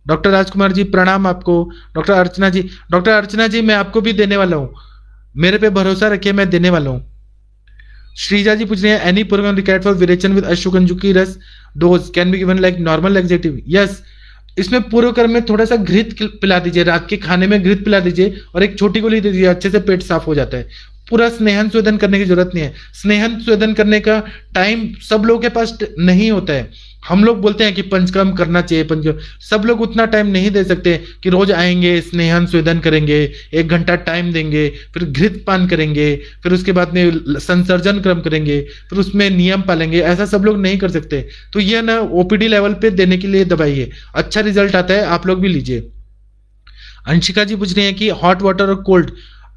डॉक्टर राजकुमार जी प्रणाम आपको। डॉक्टर अर्चना जी मैं आपको भी देने वाला हूँ, मेरे पे भरोसा रखिए, मैं देने वाला हूँ। श्रीजा जी पूछ रहे हैं एनी प्रोग्राम रिक्वायर्ड फॉर विरेचन विद अश्वगंजुकी रस dose can be given like normal laxative. Yes, इसमें पूर्व कर्म में थोड़ा सा घृत पिला दीजिए, रात के खाने में घृत पिला दीजिए और एक छोटी गोली दे दीजिए, अच्छे से पेट साफ हो जाता है। पूरा स्नेहन स्वेदन करने की जरूरत नहीं है, स्नेहन स्वेदन करने का टाइम सब लोगों के पास नहीं होता है। हम लोग बोलते हैं कि पंचकर्म करना चाहिए, पंचकर्म सब लोग उतना टाइम नहीं दे सकते कि रोज आएंगे स्नेहन स्वेदन करेंगे, 1 घंटा टाइम देंगे, फिर घृत पान करेंगे, फिर उसके बाद में संसर्जन क्रम करेंगे, फिर उसमें नियम पालेंगे, ऐसा सब लोग नहीं कर सकते। तो यह ना ओपीडी लेवल पे देने के लिए दवाई है, अच्छा रिजल्ट आता है, आप लोग भी लीजिए। अंशिका जी पूछ रही हैं कि हॉट वाटर और कोल्ड,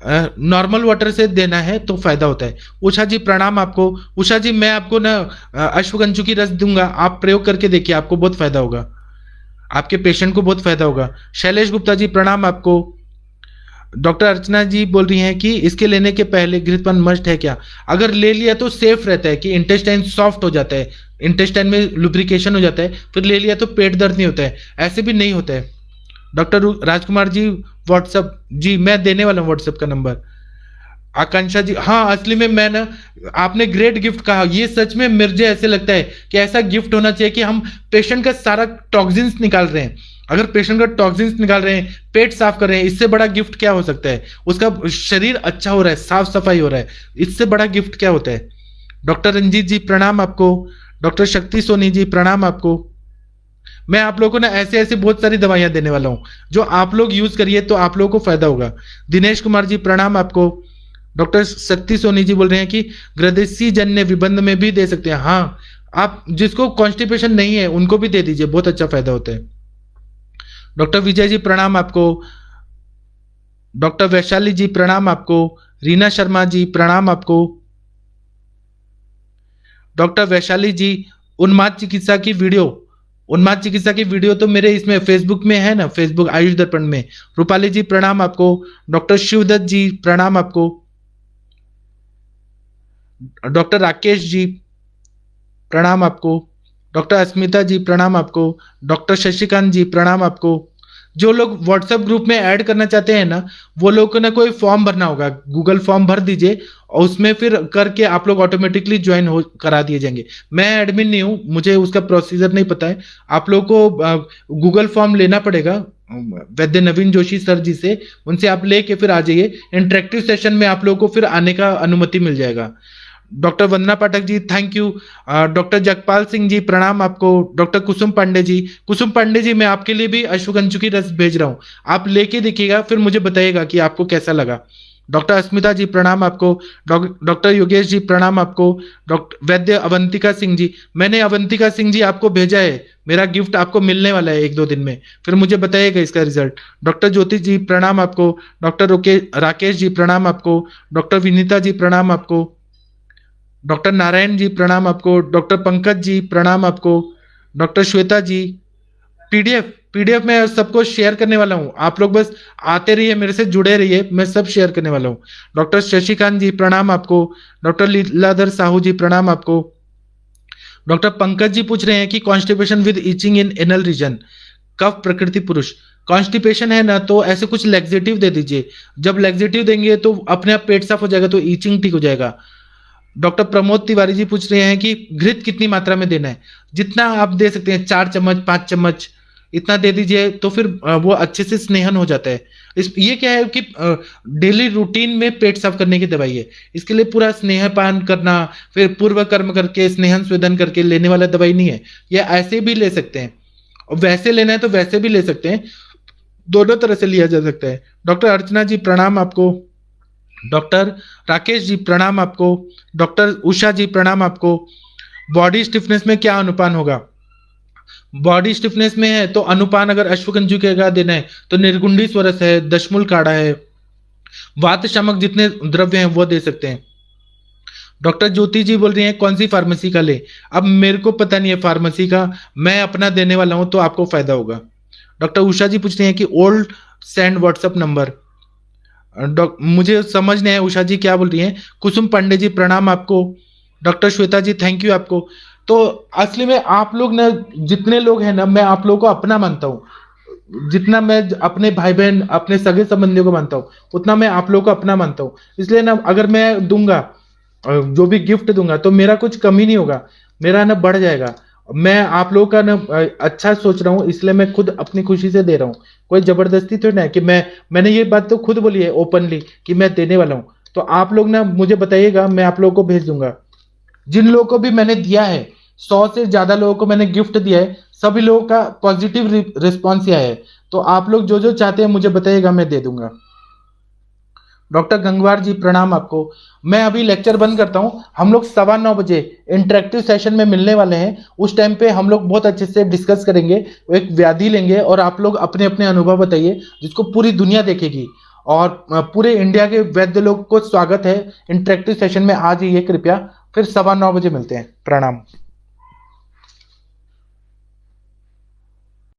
नॉर्मल वाटर से देना है तो फायदा होता है। उषा जी प्रणाम आपको। उषा जी मैं आपको ना अश्वगंजू की रस दूंगा, आप प्रयोग करके देखिए, आपको बहुत फायदा होगा, आपके पेशेंट को बहुत फायदा होगा। शैलेश गुप्ता जी प्रणाम आपको। डॉक्टर अर्चना जी बोल रही हैं कि इसके लेने के पहले घृतपान मस्ट है क्या। अगर ले लिया तो सेफ रहता है कि इंटेस्टाइन सॉफ्ट हो जाता है, इंटेस्टाइन में लुब्रिकेशन हो जाता है, फिर ले लिया तो पेट दर्द नहीं होता है, ऐसे भी नहीं होता है। डॉक्टर राजकुमार जी व्हाट्सअप जी मैं देने वाला हूँ व्हाट्सएप का नंबर। आकांक्षा जी हाँ, असली में मैं ना, आपने ग्रेट गिफ्ट कहा, ये सच में मुझे ऐसे लगता है कि ऐसा गिफ्ट होना चाहिए कि हम पेशेंट का सारा टॉक्सिन्स निकाल रहे हैं। अगर पेशेंट का टॉक्सिन्स निकाल रहे हैं, पेट साफ कर रहे हैं, इससे बड़ा गिफ्ट क्या हो सकता है। उसका शरीर अच्छा हो रहा है, साफ सफाई हो रहा है, इससे बड़ा गिफ्ट क्या होता है। डॉक्टर रंजीत जी प्रणाम आपको। डॉक्टर शक्ति सोनी जी प्रणाम आपको। मैं आप लोगों को ना ऐसे ऐसे बहुत सारी दवाइयां देने वाला हूं जो आप लोग यूज करिए तो आप लोगों को फायदा होगा। दिनेश कुमार जी प्रणाम आपको। डॉक्टर शक्ति सोनी जी बोल रहे हैं कि ग्रदेशी जन्य विबंध में भी दे सकते हैं। हाँ, आप जिसको कॉन्स्टिपेशन नहीं है उनको भी दे दीजिए, बहुत अच्छा फायदा होता है। डॉक्टर विजय जी प्रणाम आपको। डॉक्टर वैशाली जी प्रणाम आपको। रीना शर्मा जी प्रणाम आपको। डॉक्टर वैशाली जी, उन्माद चिकित्सा की वीडियो, उन्माद चिकित्सा की वीडियो तो मेरे इसमें फेसबुक में है ना, फेसबुक आयुष दर्पण में। रूपाली जी प्रणाम आपको। डॉक्टर शिवदत्त जी प्रणाम आपको। डॉक्टर राकेश जी प्रणाम आपको। डॉक्टर अस्मिता जी प्रणाम आपको। डॉक्टर शशिकांत जी प्रणाम आपको। जो लोग व्हाट्सएप ग्रुप में ऐड करना चाहते हैं ना, वो लोग को ना कोई फॉर्म भरना होगा, गूगल फॉर्म भर दीजिए और उसमें फिर करके आप लोग ऑटोमेटिकली ज्वाइन हो करा दिए जाएंगे। मैं एडमिन नहीं हूँ, मुझे उसका प्रोसीजर नहीं पता है। आप लोग को गूगल फॉर्म लेना पड़ेगा वैद्य नवीन जोशी सर जी से, उनसे आप लेके फिर आ जाइए। इंटरेक्टिव सेशन में आप लोगों को फिर आने का अनुमति मिल जाएगा। Doctor Vandana Pathak ji thank you. Doctor Jagpal Singh ji प्रणाम आपको। डॉक्टर कुसुम पांडे जी, कुसुम पांडे जी मैं आपके लिए भी अश्वगंजु की रस भेज रहा हूँ, आप लेके देखिएगा फिर मुझे बताइएगा कि आपको कैसा लगा। डॉक्टर अस्मिता जी प्रणाम आपको। डॉक्टर योगेश जी प्रणाम आपको। डॉक्टर वैद्य अवंतिका सिंह जी, मैंने अवंतिका सिंह जी आपको भेजा है, मेरा गिफ्ट आपको मिलने वाला है 1-2 दिन में, फिर मुझे बताइएगा इसका रिजल्ट। डॉक्टर ज्योति जी प्रणाम आपको। डॉक्टर राकेश जी प्रणाम आपको। डॉक्टर विनीता जी प्रणाम आपको। डॉक्टर नारायण जी प्रणाम आपको। डॉक्टर पंकज जी प्रणाम आपको। डॉक्टर श्वेता जी, पीडीएफ पीडीएफ मैं सबको शेयर करने वाला हूँ, आप लोग बस आते रहिए, मेरे से जुड़े रहिए, मैं सब शेयर करने वाला हूँ। डॉक्टर शशिकांत जी प्रणाम आपको। डॉक्टर लीलाधर साहू जी प्रणाम आपको। डॉक्टर पंकज जी पूछ रहे हैं कि constipation with itching in anal region, कफ प्रकृति पुरुष। कॉन्स्टिपेशन है ना, तो ऐसे कुछ लेक्सेटिव दे दीजिए, जब लेक्सेटिव देंगे तो अपने आप पेट साफ हो जाएगा, तो ईचिंग ठीक हो जाएगा। डॉक्टर प्रमोद तिवारी जी पूछ रहे हैं कि घृत कितनी मात्रा में देना है। जितना आप दे सकते हैं, 4 चम्मच 5 चम्मच इतना दे दीजिए, तो फिर वो अच्छे से स्नेहन हो जाता है। इस ये क्या है कि डेली रूटीन में पेट साफ करने की दवाई है, इसके लिए पूरा स्नेहपान करना, फिर पूर्व कर्म करके स्नेहन स्वेदन करके लेने वाला दवाई नहीं है। ये ऐसे भी ले सकते हैं, और वैसे लेना है तो वैसे भी ले सकते हैं, दोनों तरह से लिया जा सकता है। डॉक्टर अर्चना जी प्रणाम आपको। डॉक्टर राकेश जी प्रणाम आपको। डॉक्टर उषा जी प्रणाम आपको। बॉडी स्टिफनेस में क्या अनुपान होगा? बॉडी स्टिफनेस में है तो अनुपान अगर अश्वगंजु के का देना है तो निर्गुंडी स्वरस है, दशमूल काढ़ा है, वात शामक जितने द्रव्य हैं वो दे सकते हैं। डॉक्टर ज्योति जी बोल रही हैं कौन सी फार्मेसी का ले। अब मेरे को पता नहीं है फार्मेसी का, मैं अपना देने वाला हूं तो आपको फायदा होगा। डॉक्टर उषा जी पूछ रही हैं कि ओल्ड सेंड व्हाट्सएप नंबर। मुझे समझ नहीं है उषा जी क्या बोल रही हैं। कुसुम पांडे जी प्रणाम आपको। Doctor Shweta ji thank you आपको। तो असली में आप लोग ना, जितने लोग हैं ना, मैं आप लोगों को अपना मानता हूँ, जितना मैं अपने भाई बहन अपने सगे संबंधियों को मानता हूँ, उतना मैं आप लोगों को अपना मानता हूँ। इसलिए ना, अगर मैं दूंगा जो भी गिफ्ट दूंगा तो मेरा कुछ कमी नहीं होगा, मेरा ना बढ़ जाएगा। मैं आप लोगों का ना अच्छा सोच रहा हूँ, इसलिए मैं खुद अपनी खुशी से दे रहा हूँ, कोई जबरदस्ती तो नहीं है कि मैंने ये बात तो खुद बोली है ओपनली कि मैं देने वाला हूँ। तो आप लोग ना मुझे बताइएगा, मैं आप लोगों को भेज दूंगा। जिन लोगों को भी मैंने दिया है, 100 से ज्यादा लोगों को मैंने गिफ्ट दिया है, सभी लोगों का पॉजिटिव रिस्पॉन्स आया है। तो आप लोग जो जो चाहते हैं मुझे बताइएगा, मैं दे दूंगा। डॉक्टर गंगवार जी प्रणाम आपको। मैं अभी लेक्चर बंद करता हूं, हम लोग 9:15 बजे इंटरेक्टिव सेशन में मिलने वाले हैं। उस टाइम पे हम लोग बहुत अच्छे से डिस्कस करेंगे, एक व्याधि लेंगे और आप लोग अपने अपने अनुभव बताइए, जिसको पूरी दुनिया देखेगी। और पूरे इंडिया के वैद्य लोग को स्वागत है इंटरेक्टिव सेशन में, आ जाइए कृपया। फिर 9:15 बजे मिलते हैं। प्रणाम।